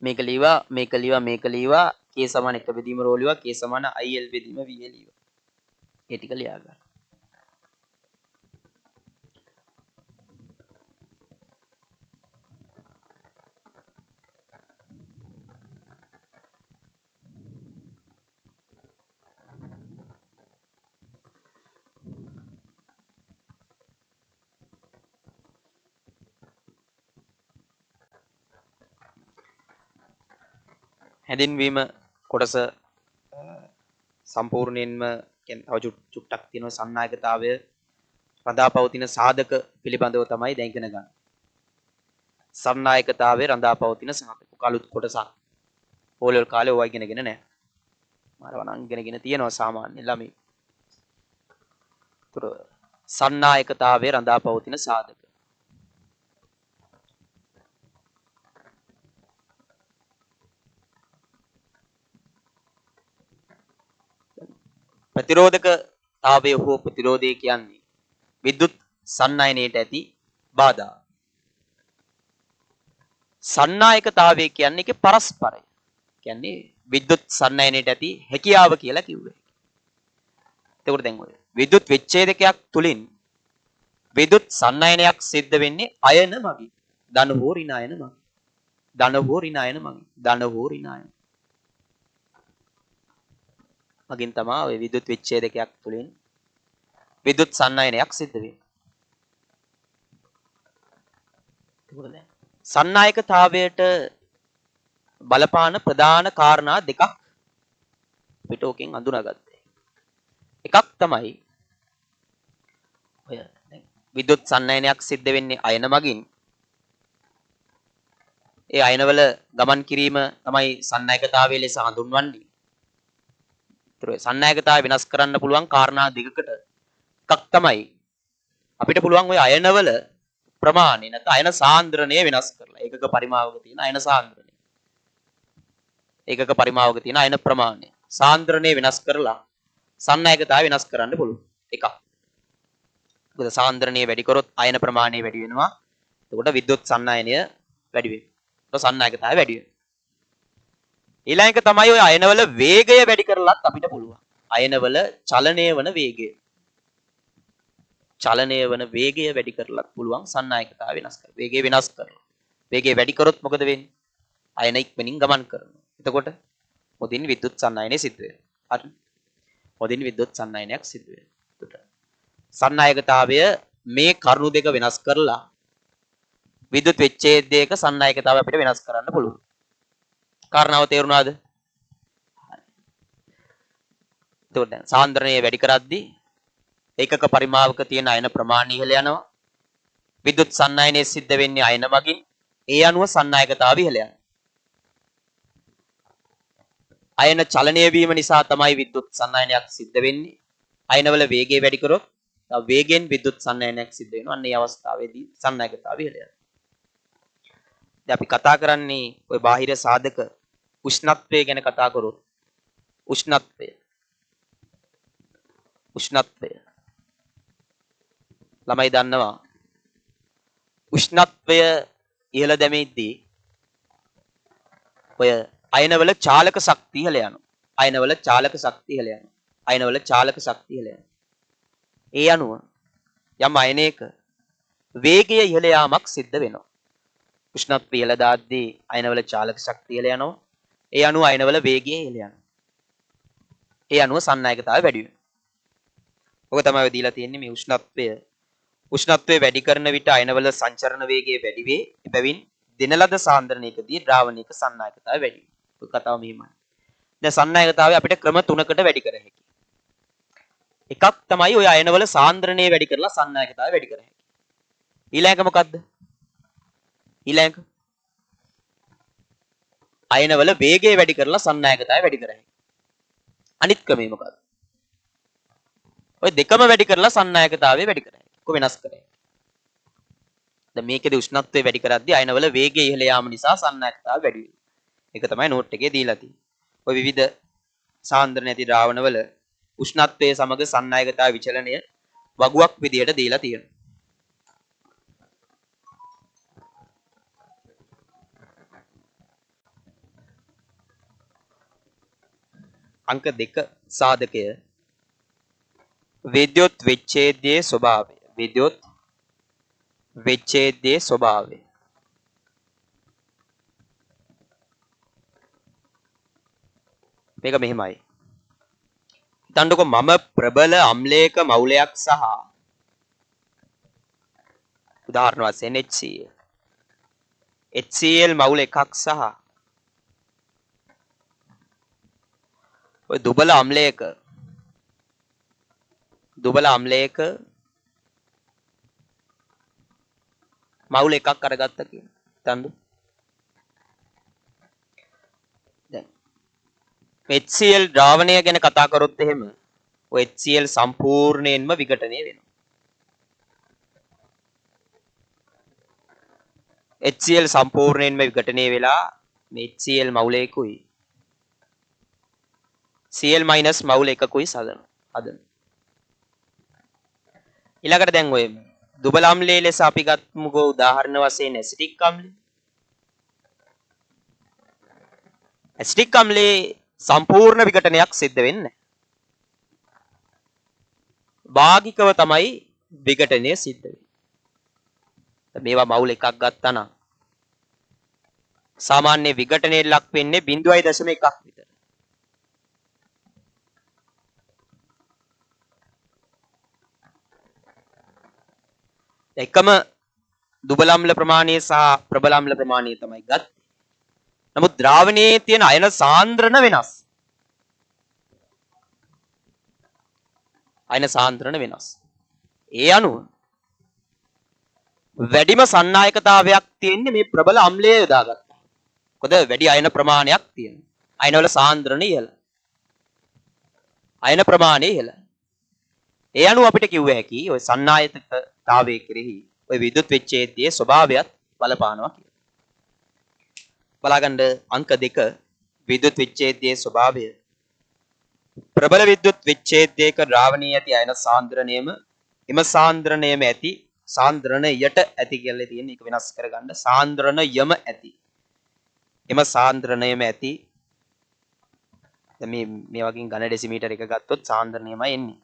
මේක ලියවා K සමාන එක බෙදීම රෝ ලියවා K සමාන IL බෙදීම VL ලියවා. ඒ ටික ලියා ගන්න. හැඳින්වීම කොටස සම්පූර්ණයෙන්ම කියන්නේ තව චුට්ටක් තියෙනවා සන්නායකතාවය රඳාපවතින සාධක පිළිබඳව තමයි දැන් ඉගෙන ගන්න. සන්නායකතාවය රඳාපවතින සාධක කලුත් කොටසක්. ඕලෙවල් කාලේ ඔය ඉගෙනගෙන නැහැ. මාරව නම් ඉගෙනගෙන තියෙනවා සාමාන්‍ය ළමයි. ඒතර සන්නායකතාවය රඳාපවතින සාධක ප්‍රතිරෝධකතාවය හෝ ප්‍රතිරෝධය කියන්නේ විද්‍යුත් සන්නායනයට ඇති බාධා. සන්නායකතාවය කියන්නේ ඒකේ පරස්පරය. කියන්නේ විද්‍යුත් සන්නායනයට ඇති හැකියාව කියලා කිව්වේ. එතකොට දැන් ඔය විද්‍යුත් විච්ඡේදකයක් තුලින් විද්‍යුත් සන්නායනයක් සිද්ධ වෙන්නේ අයන මගින්. ධන හෝ ඍණ අයන මගින්. ධන හෝ ඍණ අයන මගින්. ධන හෝ ඍණ අයන මගින් තමයි ඔය විද්‍යුත් විච්ඡේදකයක් තුලින් විද්‍යුත් සන්නායනයක් සිද්ධ වෙන්නේ. ඒකද සන්නායකතාවයට බලපාන ප්‍රධාන කාරණා දෙකක් අපිට ඕකෙන් අඳුනාගත්තේ. එකක් තමයි ඔය දැන් විද්‍යුත් සන්නායනයක් සිද්ධ වෙන්නේ අයන මගින්. ඒ අයනවල ගමන් කිරීම තමයි සන්නායකතාවය ලෙස හඳුන්වන්නේ. සන්නායකතාවය වෙනස් කරන්න පුළුවන් කාරණා දෙකකට එකක් තමයි අපිට පුළුවන් ওই අයනවල ප්‍රමාණය නැත්නම් අයන සාන්ද්‍රණය වෙනස් කරලා ඒකක පරිමාවක තියෙන අයන සාන්ද්‍රණය ඒකක පරිමාවක තියෙන අයන ප්‍රමාණය සාන්ද්‍රණය වෙනස් කරලා සන්නායකතාවය වෙනස් කරන්න පුළුවන් එකක්. මොකද සාන්ද්‍රණය වැඩි කරොත් අයන ප්‍රමාණය වැඩි වෙනවා. එතකොට විද්‍යුත් සන්නායනය වැඩි වෙනවා. එතකොට සන්නායකතාවය වැඩි වෙනවා. ඊළඟ එක තමයි ඔය අයනවල වේගය වැඩි කරලත් අපිට පුළුවන්. අයනවල චලනය වන වේගය. චලනය වන වේගය වැඩි කරලත් පුළුවන් සන්නායකතාවය වෙනස් කරලා. වේගය වෙනස් කරලා. වේගය වැඩි කරොත් මොකද වෙන්නේ? අයන ඉක්මනින් ගමන් කරනවා. එතකොට මොදින් විද්‍යුත් සන්නායනය සිද්ධ වෙනවා. හරි. මොදින් විද්‍යුත් සන්නායනයක් සිද්ධ වෙනවා. සන්නායකතාවය මේ කරුණු දෙක වෙනස් කරලා විද්‍යුත් විච්ඡේදයක සන්නායකතාවය අපිට වෙනස් කරන්න පුළුවන්. කාරණාව තේරුණාද? එතකොට දැන් සාන්ද්‍රණය වැඩි කරද්දී ඒකක පරිමාවක තියෙන අයන ප්‍රමාණය ඉහළ යනවා. විද්‍යුත් සන්නායනය සිද්ධ වෙන්නේ අයන මගින්. ඒ අනුව සන්නායකතාවය ඉහළ යනවා. අයන චලනය වීම නිසා තමයි විද්‍යුත් සන්නායනයක් සිද්ධ වෙන්නේ. අයනවල වේගය වැඩි කරොත් වේගෙන් විද්‍යුත් සන්නායනයක් සිද්ධ වෙනවා. අන්න ඒ අවස්ථාවේදී සන්නායකතාවය ඉහළ යනවා. දැන් අපි කතා කරන්නේ ওই බාහිර සාධක උෂ්ණත්වය ගැන කතා කරොත් උෂ්ණත්වය ළමයි දන්නවා උෂ්ණත්වය ඉහළ දැමෙද්දී ඔය අයනවල චාලක ශක්තිය ඉහළ යනවා. අයනවල චාලක ශක්තිය ඉහළ යනවා. අයනවල චාලක ශක්තිය ඉහළ යනවා. ඒ අනුව යම් අයනයක වේගය ඉහළ යාමක් සිද්ධ වෙනවා. උෂ්ණත්වය ඉහළ දාද්දී අයනවල චාලක ශක්තිය ඉහළ යනවා. ඒ අනුව අයනවල වේගය ඉහළ යනවා. ඒ අනුව සන්නායකතාවය වැඩි වෙනවා. ඔක තමයි දීලා තියෙන්නේ මේ උෂ්ණත්වය වැඩි කරන විට අයනවල සංචරණ වේගය වැඩි වේ. එබැවින් දෙන ලද සාන්ද්‍රණයකදී ද්‍රාවණයක සන්නායකතාවය වැඩි වෙනවා. ඔය කතාව මෙහිමයි. දැන් සන්නායකතාවය අපිට ක්‍රම තුනකට වැඩි කර හැකියි. එකක් තමයි ඔය අයනවල සාන්ද්‍රණය වැඩි කරලා සන්නායකතාවය වැඩි කර හැකියි. ඊළඟ මොකද්ද? ඊළඟ අයනවල වේගය වැඩි කරලා සන්නායකතාවය වැඩි කර හැකියි. අනිත් ක්‍රමය මොකද්ද? ඔය දෙකම වැඩි කරලා සන්නායකතාවය වැඩි කර හැකියි. කො වෙනස් කරේ. දැන් මේකේදී උෂ්ණත්වය වැඩි කරද්දී අයනවල වේගය ඉහළ යාම නිසා සන්නායකතාවය වැඩි වෙනවා. ඒක තමයි නෝට් එකේ දීලා තියෙන්නේ. ඔය විවිධ සාන්ද්‍රණ ඇති ද්‍රාවණවල උෂ්ණත්වයේ සමග සන්නායකතාව විචලනය වගුවක් විදියට දීලා තියෙනවා. අංක 2 සාධකය විද්‍යුත් විච්ඡේදයේ ස්වභාවය. විද්‍යුත් විච්ඡේදයේ ස්වභාවය. මේක මෙහෙමයි. හිතන්නකො මම ප්‍රබල අම්ලයක මවුලයක් සහ උදාහරණ වශයෙන් HCl. HCl මවුල එකක් සහ ඔය දුබල අම්ලයක මවුල එකක් අරගත්තා කියන. හිතන්න. දැන් HCl ද්‍රාවණය ගැන කතා කරොත් එහෙම ඔය HCl සම්පූර්ණයෙන්ම විඝටනය වෙනවා. HCl සම්පූර්ණයෙන්ම විඝටනය වෙලා මේ HCl මවුලයකුයි Cl- මවුල එකකුයි හදන. ඊළඟට දැන් ඔය දුබල අම්ලයේ ලෙස අපි ගත්මුකෝ උදාහරණ වශයෙන් ඇසිටික් අම්ලය. ඇසිටික් අම්ලයේ සම්පූර්ණ විඝටනයක් සිද්ධ වෙන්නේ. භාගිකව තමයි විඝටනය සිද්ධ වෙන්නේ. මේවා මවුල එකක් ගත්තා නම් සාමාන්‍ය විඝටනයේ ලක් වෙන්නේ 0.1ක් විතර. එකම දුබල අම්ල ප්‍රමාණය සහ ප්‍රබල අම්ල ප්‍රමාණය තමයි ගත්තේ. නමුත් ද්‍රාවණයේ තියෙන අයන සාන්ද්‍රණ වෙනස්. ඒ අනුව වැඩිම සන්නායකතාවයක් තියෙන්නේ මේ ප්‍රබල අම්ලය යොදාගත්තා. මොකද වැඩි අයන ප්‍රමාණයක් තියෙනවා. අයනවල සාන්ද්‍රණය ඉහළ. අයන ප්‍රමාණය ඉහළ. ඒ අනුව අපිට කිව්ව හැකි ඔය සන්නායකතාවයේ කෙරෙහි ඔය විද්‍යුත් විච්ඡේදයේ ස්වභාවයත් බලපානවා කියලා. බලාගන්න අංක 2 විද්‍යුත් විච්ඡේදයේ ස්වභාවය. ප්‍රබල විද්‍යුත් විච්ඡේදයක ද්‍රාවණයේ ඇති අයන සාන්ද්‍රණයම එම සාන්ද්‍රණයම ඇති සාන්ද්‍රණයට ඇති කියලා තියෙන එක වෙනස් කරගන්න සාන්ද්‍රණයම ඇති. එම සාන්ද්‍රණයම ඇති දැන් මේ වගේ ඝන ඩෙසිමීටර එක ගත්තොත් සාන්ද්‍රණයමයි එන්නේ.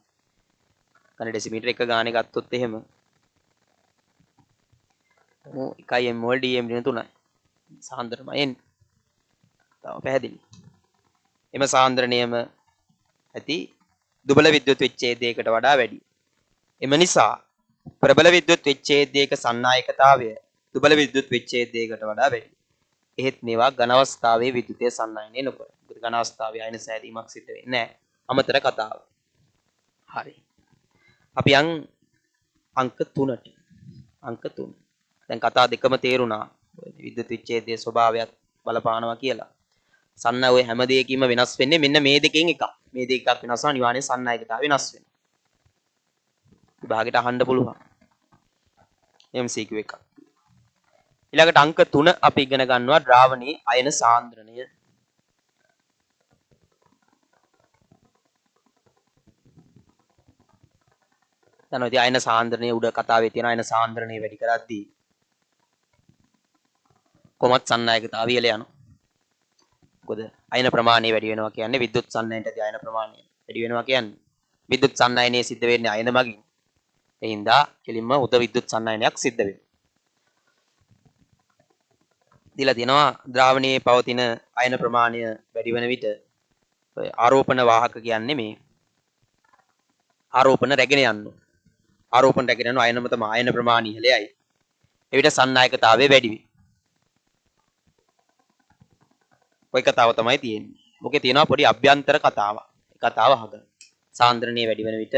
කන ඩෙසිමීටර එක ගානේ ගත්තොත් එහෙම 1 mol dm දින 3යි. සාන්ද්‍රණය එන්නේ. තව පැහැදිලි. එම සාන්ද්‍රණයම ඇති දුබල විද්‍යුත් විච්ඡේදයකට වඩා වැඩි. එම නිසා ප්‍රබල විද්‍යුත් විච්ඡේදයක සන්නායකතාවය දුබල විද්‍යුත් විච්ඡේදයකට වඩා වැඩි. එහෙත් මේවා ඝන අවස්ථාවේ විද්‍යුතය සන්නායනය නොකර. මොකද ඝන අවස්ථාවේ අයන සෑදීමක් සිද්ධ වෙන්නේ නැහැ. අමතර කතාව. හරි. අපි අංක 3ට. අංක 3. දැන් කතා දෙකම තේරුණා. විද්‍යුත් විච්ඡේදයේ ස්වභාවයත් බලපානවා කියලා. සන්න ඔය හැම දෙයකින්ම වෙනස් වෙන්නේ මෙන්න මේ දෙකෙන් එකක්. මේ දෙක එකක් වෙනස් වුණා නිවානේ සන්නායකතාව වෙනස් වෙනවා. විභාගෙට අහන්න පුළුවන්. MCQ එකක්. ඊළඟට අංක 3 අපි ඉගෙන ගන්නවා ද්‍රාවණී අයන සාන්ද්‍රණය. දැන් ඔය අයන සාන්ද්‍රණය උඩ කතාවේ තියෙන අයන සාන්ද්‍රණය වැඩි කරද්දී කොමත් සන්නායකතාවය ඉහළ යනවා. මොකද අයන ප්‍රමාණය වැඩි වෙනවා කියන්නේ විද්‍යුත් සන්නයනටදී අයන ප්‍රමාණය වැඩි වෙනවා කියන්නේ විද්‍යුත් සන්නයනය සිද්ධ වෙන්නේ අයන මගින්. ඒ හින්දා කෙලින්ම උද විද්‍යුත් සන්නයනයක් සිද්ධ වෙනවා. දීලා තියෙනවා ද්‍රාවණයේ පවතින අයන ප්‍රමාණය වැඩි වෙන විට ඔය ආරෝපණ වාහක කියන්නේ මේ ආරෝපණ රැගෙන යනවා. ආරෝපණ රැගෙන යන අයනම තමයි අයන ප්‍රමාණය ඉහළයි. එවිට සන්නායකතාවය වැඩි වෙයි. ඔය කතාව තමයි තියෙන්නේ. මොකේ තියෙනවා පොඩි අභ්‍යන්තර කතාවක්. ඒ කතාව අහගන්න. සාන්ද්‍රණය වැඩි වෙන විට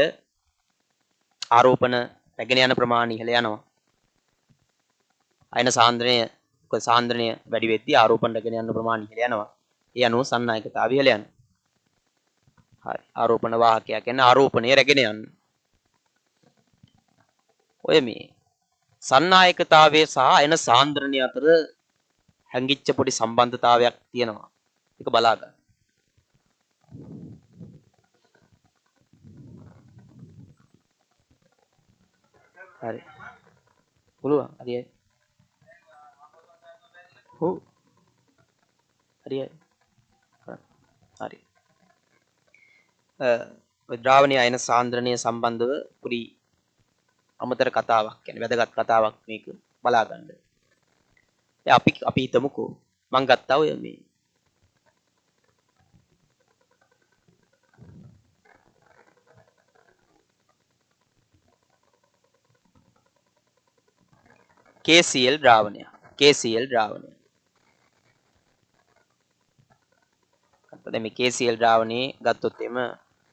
ආරෝපණ රැගෙන යන ප්‍රමාණය ඉහළ යනවා. අයන සාන්ද්‍රණය වැඩි වෙද්දී ආරෝපණ රැගෙන යන ප්‍රමාණය ඉහළ යනවා. ඒ අනුව සන්නායකතාවය ඉහළ යනවා. හරි. ආරෝපණ වාහකයා කියන්නේ ආරෝපණය රැගෙන යන. ඔය මේ සන්නායකතාවය සහ අයන සාන්ද්‍රණය අතර හැංගිච්ච පොඩි සම්බන්ධතාවයක් තියෙනවා. ඒක බලා ගන්න. හරි. පුළුවන්. හරියි. ඔව්. හරියි. හරි. ඔය ද්‍රාවණීය අයන සාන්ද්‍රණය සම්බන්ධව පොඩි අමතර කතාවක් කියන්නේ වැදගත් කතාවක් මේක බලා ගන්න. අපි හිතමුකෝ මං ගත්තා ඔය මේ KCl ද්‍රාවණය. දැන් මේ KCl ද්‍රාවණේ ගත්තොත් එම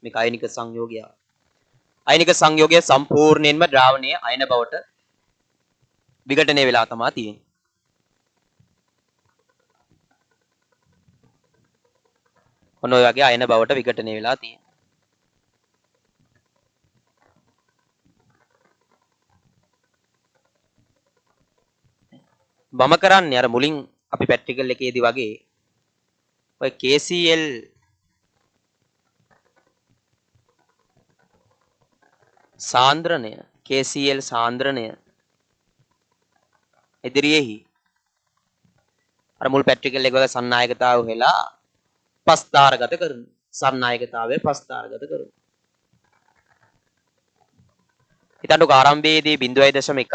මේක අයනික සංයෝගය. අයනික සංයෝගය සම්පූර්ණයෙන්ම ද්‍රාවණයේ අයන බවට විඝටනය වෙලා තමයි තියෙන්නේ. ඔන්න ඔය වගේ අයන බවට විඝටනය වෙලා තියෙනවා. මම කරන්නේ අර මුලින් අපි ප්‍රැක්ටිකල් එකේදී වගේ ඔය KCl සාන්ද්‍රණය ඉදිරියේහි අර මුල් ප්‍රැක්ටිකල් එක වගේ සන්නායකතාව වෙලා පස්තාරගත කරන සන්නායකතාවය පස්තාරගත කරන. හිතන්නකෝ ආරම්භයේදී 0.1ක්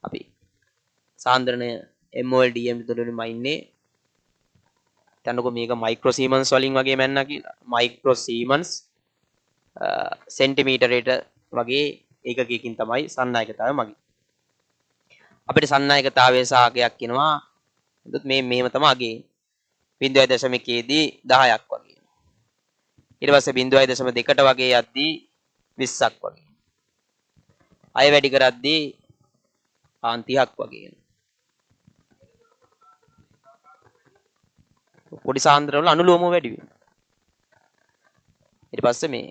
අපි සාන්ද්‍රණය mol dm තුලින්ම ඉන්නේ. හිතන්නකෝ මේක මයික්‍රෝ සීමන්ස් වලින් වගේ මැන්නා කියලා. මයික්‍රෝ සීමන්ස් සෙන්ටිමීටරයට වගේ ඒකකයකින් තමයි සන්නායකතාවය මගින්. අපිට සන්නායකතාවයේ සාගයක් කියනවා. එතකොට මේ මෙහෙම තමයි අගේ 0.1 දී 10ක් වගේ. ඊට පස්සේ 0.2ට වගේ යද්දී 20ක් වගේ. අය වැඩි කරද්දී 30ක් වගේ. පොඩි සාන්ද්‍රවල අනුලෝම වැඩි වෙනවා. ඊට පස්සේ මේ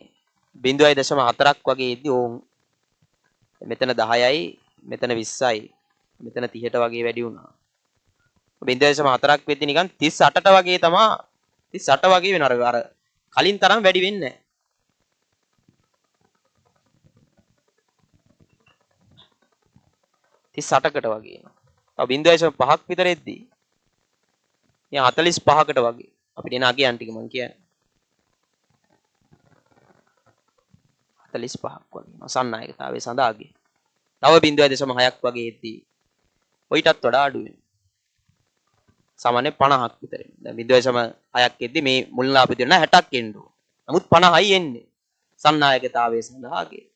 0.4ක් වගේ ඉද්දි ඕම් මෙතන 10යි මෙතන 20යි මෙතන 30ට වගේ වැඩි වුණා. 0.4ක් වෙද්දි නිකන් 38ට වගේ තමයි 38 වගේ වෙනවා. අර කලින් තරම් වැඩි වෙන්නේ නැහැ. 38කට වගේ එනවා. තව 0.5ක් විතර එද්දි නිකන් 45කට වගේ අපිට එන අගයන් ටික මම කියන්නේ. 45ක් වගේ සන්නායකතාවයේ සඳහාගේ. තව 0.6ක් වගේ එද්දී ඔයිටත් වඩා අඩු වෙනවා. සාමාන්‍ය 50ක් විතර. දැන් 0.6ක් එද්දී මේ මුල්ලාප දෙන්න 60ක් එන්න ඕන. නමුත් 50යි එන්නේ. සන්නායකතාවයේ සඳහාගේ.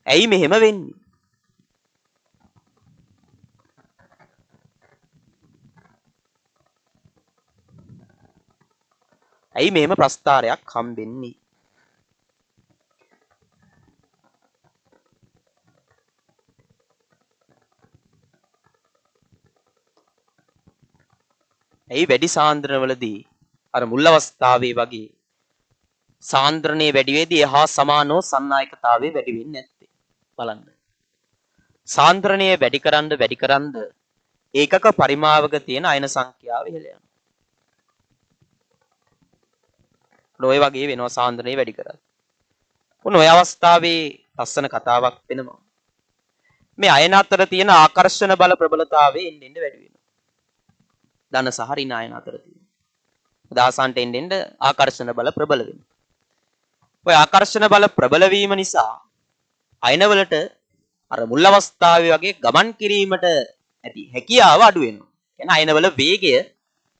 ඇයි මෙහෙම වෙන්නේ? ඇයි මෙහෙම ප්‍රස්ථාරයක් හම්බෙන්නේ? ඇයි වැඩි සාන්ද්‍රණවලදී අර මුල් අවස්ථාවේ වගේ සාන්ද්‍රණයේ වැඩි වේදී එහා සමානව සන්නායකතාවයේ වැඩි වෙන්නේ නැත්තේ? බලන්න. සාන්ද්‍රණය වැඩි කරන්ද ඒකක පරිමාවක තියෙන අයන සංඛ්‍යාව ඉහළ යනවා. ඔය වගේ වෙනවා සාන්ද්‍රණය වැඩි කරද්දී. ඔන්න ඔය අවස්ථාවේ ලස්සන කතාවක් වෙනවා. මේ අයන අතර තියෙන ආකර්ෂණ බල ප්‍රබලතාවය එන්න වැඩි වෙනවා. ධන සහ ඍණ අයන අතර තියෙන. උදාසන්ට එන්න ආකර්ෂණ බල ප්‍රබල වෙනවා. ඔය ආකර්ෂණ බල ප්‍රබල වීම නිසා අයනවලට අර මුල් අවස්ථාවේ වගේ ගමන් කිරීමට ඇති හැකියාව අඩු වෙනවා. කියන්නේ අයනවල වේගය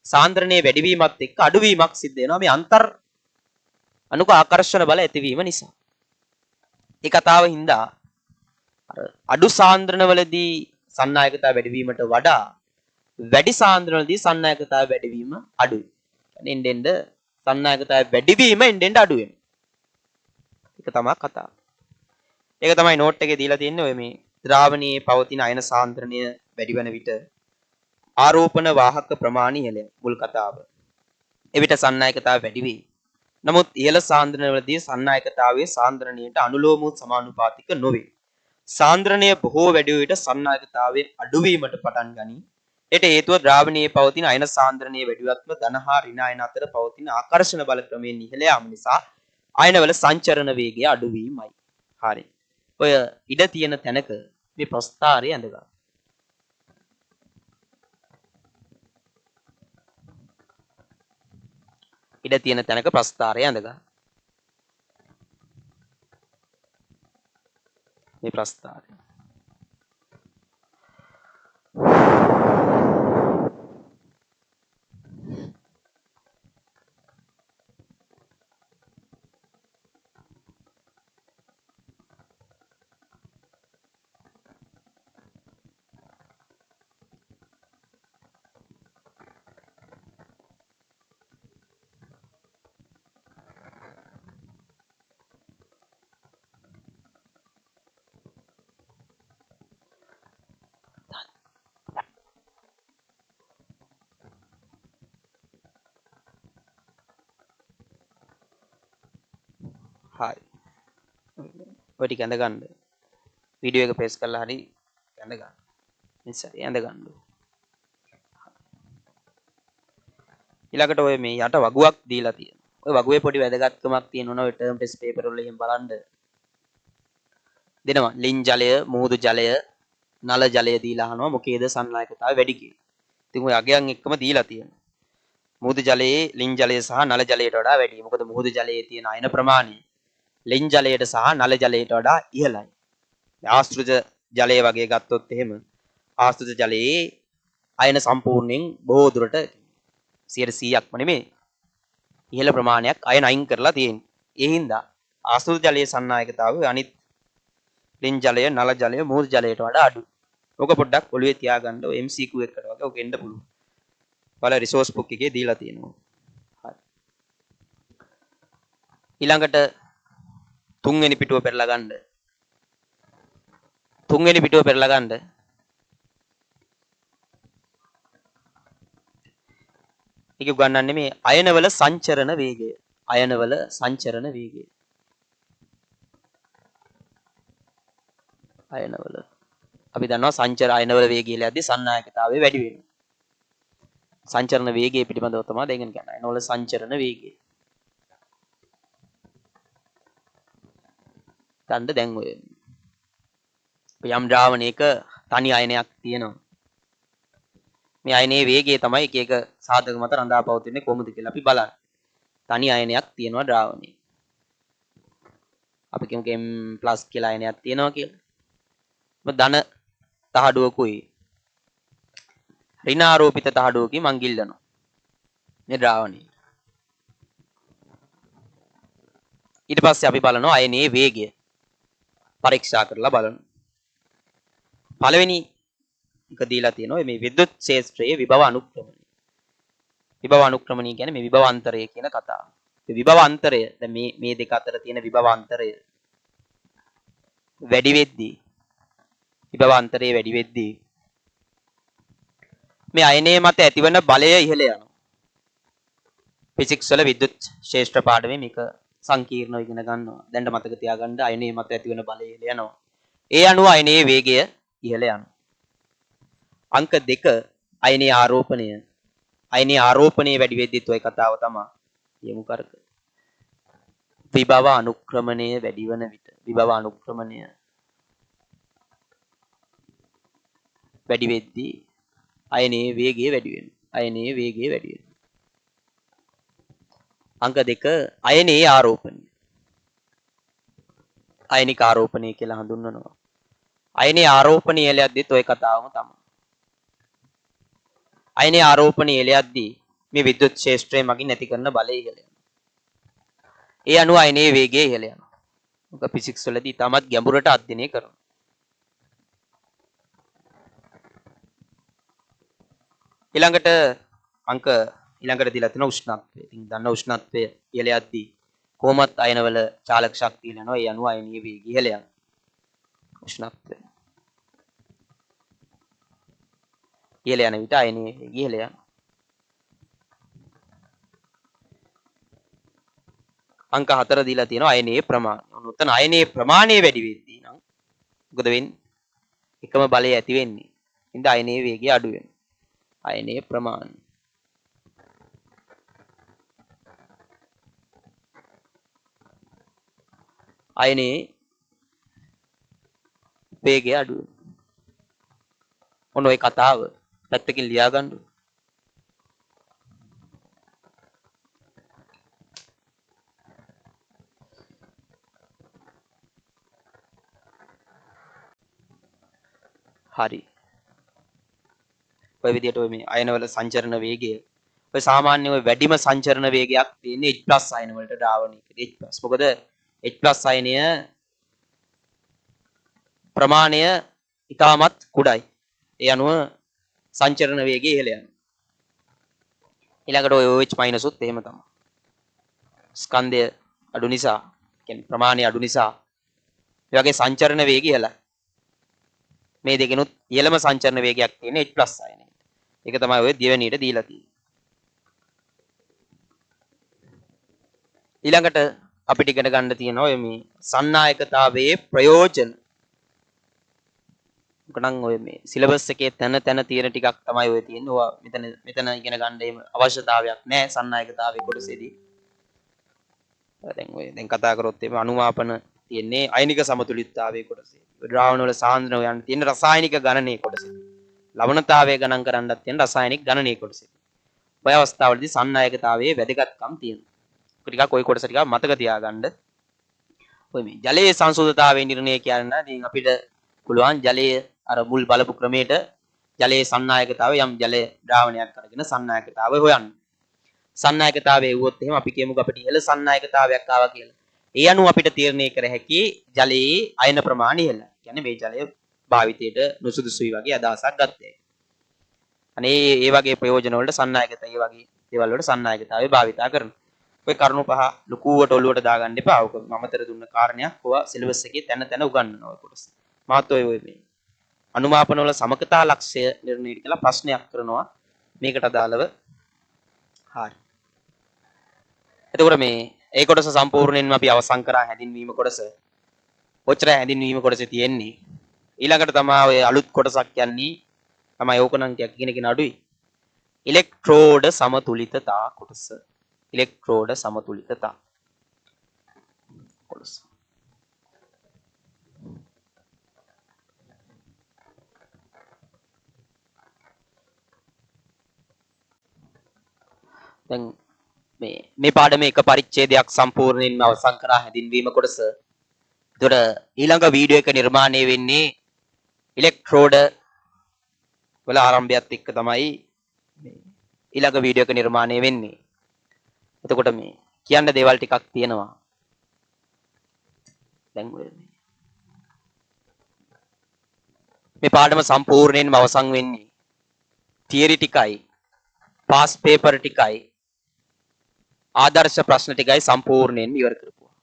සාන්ද්‍රණයේ වැඩිවීමත් එක්ක අඩුවීමක් සිද්ධ වෙනවා මේ අන්තර් අනුක ආකර්ෂණ බල ඇතිවීම නිසා. ඒ කතාව හින්දා අර අඩු සාන්ද්‍රණවලදී සන්නායකතාව වැඩිවීමට වඩා වැඩි සාන්ද්‍රණවලදී සන්නායකතාව වැඩිවීම අඩුයි. කියන්නේ එන්න සන්නායකතාව වැඩිවීම එන්න අඩු වෙනවා. ඒක තමයි කතාව. ඒක තමයි නෝට් එකේ දීලා තියෙන්නේ ඔය මේ ද්‍රාවණයේ පවතින අයන සාන්ද්‍රණය වැඩි වෙන විට ආරෝපණ වාහක ප්‍රමාණය ඉහළ යනවා. මුල් කතාව. එවිට සන්නායකතාව වැඩි වේ. නමුත් ඉහළ සාන්ද්‍රණවලදී සන්නායකතාවයේ සාන්ද්‍රණයට අනුලෝම වූ සමානුපාතික නොවේ. සාන්ද්‍රණය බොහෝ වැඩි වූ විට සන්නායකතාවයේ අඩුවීමට පටන් ගනී. ඒට හේතුව ද්‍රාවණයේ පවතින අයන සාන්ද්‍රණයේ වැඩිවත්ම ධන හා ඍණ අයන අතර පවතින ආකර්ෂණ බල ක්‍රමයෙන් ඉහළ යාම නිසා අයනවල සංචරණ වේගය අඩු වීමයි. හරි. ඔය ඉඩ තියෙන තැනක මේ ප්‍රස්ථාරය ඇඳගන්න. ඉඩ තියෙන තැනක ප්‍රස්ථාරය ඇඳගන්න. මේ ප්‍රස්ථාරය. හරි. ඔය ටික ඇඳ ගන්න. වීඩියෝ එක ප්‍රෙස් කරලා හරි ඇඳ ගන්න. ඉස්සරේ ඇඳ ගන්න. ඊළඟට ඔය මේ යට වගුවක් දීලා තියෙනවා. ඔය වගුවේ පොඩි වැදගත්කමක් තියෙනවා ඔය ටර්ම් ටෙස්ට් පේපර් වල එහෙම බලන්න. දෙනවා. ලින් ජලය, මුහුදු ජලය, නල ජලය දීලා අහනවා මොකේද සන්නායකතාවය වැඩි කියලා. ඉතින් ඔය අගයන් එක්කම දීලා තියෙනවා. මුහුදු ජලයේ ලින් ජලය සහ නල ජලයට වඩා වැඩි. මොකද මුහුදු ජලයේ තියෙන අයන ප්‍රමාණය ලින් ජලයට සහ නල ජලයට වඩා ඉහළයි. ආශ්‍රිත ජලය වගේ ගත්තොත් එහෙම ආශ්‍රිත ජලයේ අයන සම්පූර්ණයෙන් බොහෝ දුරට 100%ක්ම නෙමෙයි ඉහළ ප්‍රමාණයක් අයන අයින් කරලා තියෙන්නේ. ඒ හින්දා ආශ්‍රිත ජලයේ සන්නායකතාවය අනිත් ලින් ජලය, නල ජලය, මුහුදු ජලයට වඩා අඩුයි. ඕක පොඩ්ඩක් ඔළුවේ තියාගන්න. ඔය MCQ එකකට වගේ ඔක එන්න පුළුවන්. බල රිසෝස් බුක් එකේ දීලා තියෙනවා. හරි. ඊළඟට තුන්වෙනි පිටුව පෙරලා ගන්න. තුන්වෙනි පිටුව පෙරලා ගන්න. ඒක උගන්වන්නේ මේ අයනවල සංචරණ වේගය. අයනවල සංචරණ වේගය. අයනවල අපි දන්නවා සංචර අයනවල වේගය ඉලද්දී සන්නායකතාවය වැඩි වෙනවා. සංචරණ වේගය පිළිබඳව තමයි දැන් කියන්නේ. අයනවල සංචරණ වේගය. ගන්න දැන් ඔය යම් ද්‍රාවණයක තනි අයනයක් තියෙනවා. මේ අයනයේ වේගය තමයි එක එක සාධක මත රඳා පවතින්නේ කොහොමද කියලා අපි බලන්න. තනි අයනයක් තියෙනවා ද්‍රාවණයේ. අපි කියමුකෝ m+ කියලා අයනයක් තියෙනවා කියලා. ධන තහඩුවකුයි ඍණාරෝපිත තහඩුවකින් මං ගිල්ලනවා මේ ද්‍රාවණය. ඊට පස්සේ අපි බලනවා අයනයේ වේගය පරීක්ෂා කරලා බලනවා. පළවෙනි එක දීලා තියෙනවා මේ විද්‍යුත් ක්ෂේත්‍රයේ විභව අනුක්‍රමණය. විභව අනුක්‍රමණය කියන්නේ මේ විභව අන්තරය කියන කතාව. මේ විභව අන්තරය දැන් මේ දෙක අතර තියෙන විභව අන්තරය වැඩි වෙද්දී විභව අන්තරය වැඩි වෙද්දී මේ අයනයේ මත ඇතිවන බලය ඉහළ යනවා. ෆිසික්ස් වල විද්‍යුත් ශාස්ත්‍ර පාඩමේ මේක සංකීර්ණව ඉගෙන ගන්නවා. දැන් මතක තියාගන්න අයනයේ මත ඇතිවන බලය ඉහළ යනවා. ඒ අනුව අයනයේ වේගය ඉහළ යනවා. අංක 2 අයනයේ ආරෝපණය. අයනයේ ආරෝපණය වැඩි වෙද්දිත් ඔය කතාව තමයි යමු කරක. විභව අනුක්‍රමණය වැඩි වන විට විභව අනුක්‍රමණය වැඩි වෙද්දී අයනයේ වේගය වැඩි වෙනවා. අයනයේ වේගය වැඩි වෙනවා. අංක 2 අයනයේ ආරෝපණය. අයනික ආරෝපණය කියලා හඳුන්වනවා. අයනයේ ආරෝපණය එළයද්දිත් ඔය කතාවම තමයි. අයනයේ ආරෝපණය එළයද්දී මේ විද්‍යුත් ක්ෂේත්‍රය මගින් ඇති කරන බලය ඉහළ යනවා. ඒ අනුව අයනයේ වේගය ඉහළ යනවා. මොක ෆිසික්ස් වලදී තාමත් ගැඹුරට අධ්‍යයනය කරනවා. ඊළඟට ඊළඟට දීලා තියෙන උෂ්ණත්වය. ඉතින් දන්න උෂ්ණත්වය ඉහළ යද්දී කොහොමත් අයනවල චාලක ශක්තිය ලනවා. ඒ අනුව අයනීය වේගය ඉහළ යනවා. උෂ්ණත්වය ඉහළ යන විට අයනීය වේගය ඉහළ යනවා. අංක 4 දීලා තියෙනවා අයනීය ප්‍රමාණය. උතන අයනීය ප්‍රමාණය වැඩි වෙද්දී නම් මොකද වෙන්නේ? එකම බලය ඇති වෙන්නේ. ඉතින් අයනීය වේගය අඩු වෙනවා. අයනීය ප්‍රමාණය අයනයේ වේගය අඩු වෙනවා. ඔන්න ඔය කතාව පැත්තකින් ලියා ගන්න. හරි. ඔය විදිහට ඔය මේ අයනවල සංචරණ වේගය ඔය සාමාන්‍ය ඔය වැඩිම සංචරණ වේගයක් තියෙන්නේ H+ අයන වලට ද්‍රාවණයකදී H+. මොකද H+ අයනය ප්‍රමාණය ඉතාමත් කුඩායි. ඒ අනුව සංචරණ වේගය ඉහළ යනවා. ඊළඟට ඔය OH- උත් එහෙම තමයි. ස්කන්ධය අඩු නිසා, කියන්නේ ප්‍රමාණය අඩු නිසා ඒ වගේ සංචරණ වේගය ඉහළයි. මේ දෙකෙනුත් ඉහළම සංචරණ වේගයක් තියෙන H+ අයනයට. ඒක තමයි ඔය දෙවෙනියට දීලා තියෙන්නේ. ඊළඟට අපිට ඉගෙන ගන්න තියෙනවා ඔය මේ සන්නායකතාවයේ ප්‍රයෝජන. මොකනම් ඔය මේ සිලබස් එකේ තැන තියෙන ටිකක් තමයි ඔය තියෙන්නේ. ඔය මෙතන ඉගෙන ගන්න එහෙම අවශ්‍යතාවයක් නැහැ සන්නායකතාවයේ කොටසේදී. දැන් කතා කරොත් එimhe අනුමාපන තියෙන්නේ අයනික සමතුලිතතාවයේ කොටසේ. ද්‍රාවණ වල සාන්ද්‍රණය යන තියෙන රසායනික ගණනයේ කොටසේ. ලවණතාවය ගණන් කරන්නත් තියෙන රසායනික ගණනයේ කොටසේ. ඔය අවස්ථාවලදී සන්නායකතාවයේ වැදගත්කම් තියෙනවා. ටිකක් ওই කොටස ටිකක් මතක තියාගන්න. ඔය මේ ජලයේ සංසුද්ධතාවයේ නිර්ණය කියන්න ඉතින් අපිට පුළුවන් ජලයේ අර මුල් බලපු ක්‍රමයට ජලයේ සන්නායකතාවය යම් ජලයේ ද්‍රාවණයක් කරගෙන සන්නායකතාවය හොයන්න. සන්නායකතාවයේ වුවොත් එහෙම අපි කියමුකෝ අපිට ඉහළ සන්නායකතාවයක් ආවා කියලා. ඒ අනුව අපිට තීරණය කර හැකි ජලයේ අයන ප්‍රමාණය ඉහළ. කියන්නේ මේ ජලය භාවිතයට නුසුදුසුයි වගේ අදහසක් ගත්තේ. අනේ ඒ වගේ ප්‍රයෝජන වලට සන්නායකතාවය වගේ දේවල් වලට සන්නායකතාවය භාවිතා කරනවා. ඔය කරුණු පහ ලකුවට ඔලුවට දාගන්න එපා. ඔක මමතර දුන්න කාරණයක්. ඔවා සිලබස් එකේ තැන උගන්වනවා ඔය කොටස. මාත් ඔය මේ අනුමාපන වල සමකතා ලක්ෂ්‍ය නිර්ණය කියලා ප්‍රශ්නයක් කරනවා මේකට අදාළව. හරි. එතකොට මේ ඒ කොටස සම්පූර්ණයෙන්ම අපි අවසන් කරා හැඳින්වීම කොටස. ඔච්චර හැඳින්වීම කොටසේ තියෙන්නේ. ඊළඟට තමයි ඔය අලුත් කොටසක් යන්නේ. තමයි ඕකනම් ටිකක් ඉගෙනගෙන අඩුයි. ඉලෙක්ට්‍රෝඩ සමතුලිතතා කොටස. ඉලෙක්ට්‍රෝඩ සමතුලිතතා කොටස. දැන් මේ පාඩමේ එක පරිච්ඡේදයක් සම්පූර්ණයෙන්ම අවසන් කරා හැඳින්වීම කොටස. එතකොට ඊළඟ වීඩියෝ එක නිර්මාණය වෙන්නේ ඉලෙක්ට්‍රෝඩ වල ආරම්භයත් එක්ක තමයි ඊළඟ වීඩියෝ එක නිර්මාණය වෙන්නේ. එතකොට මේ කියන්න දේවල් ටිකක් තියෙනවා. දැන් මේ පාඩම සම්පූර්ණයෙන්ම අවසන් වෙන්නේ තියරි ටිකයි පාස් පේපර් ටිකයි ආදර්ශ ප්‍රශ්න ටිකයි සම්පූර්ණයෙන්ම ඉවර කරපුවා.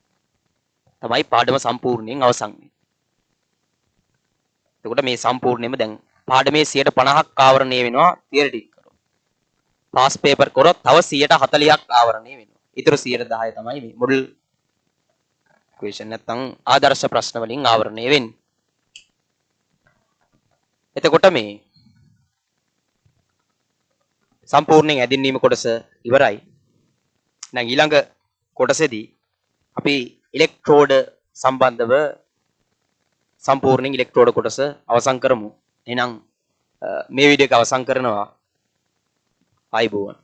තමයි පාඩම සම්පූර්ණයෙන් අවසන් වෙන්නේ. එතකොට මේ සම්පූර්ණයෙන්ම දැන් පාඩමේ 50%ක් ආවරණය වෙනවා තියරි ටික කරොත්. පාස් පේපර් කරොත් තව 40%ක් ආවරණය වෙනවා. ඊටු 10% තමයි මේ මොඩල් ක්වෙස්චන් නැත්නම් ආදර්ශ ප්‍රශ්න වලින් ආවරණය වෙන්නේ. එතකොට මේ සම්පූර්ණයෙන් ඇදින්වීම කොටස ඉවරයි. දැන් ඊළඟ කොටසේදී අපි ඉලෙක්ට්‍රෝඩ සම්බන්ධව සම්පූර්ණයෙන් ඉලෙක්ට්‍රෝඩ කොටස අවසන් කරමු. එහෙනම් මේ වීඩියෝ එක අවසන් කරනවා. ආයිබෝවන්.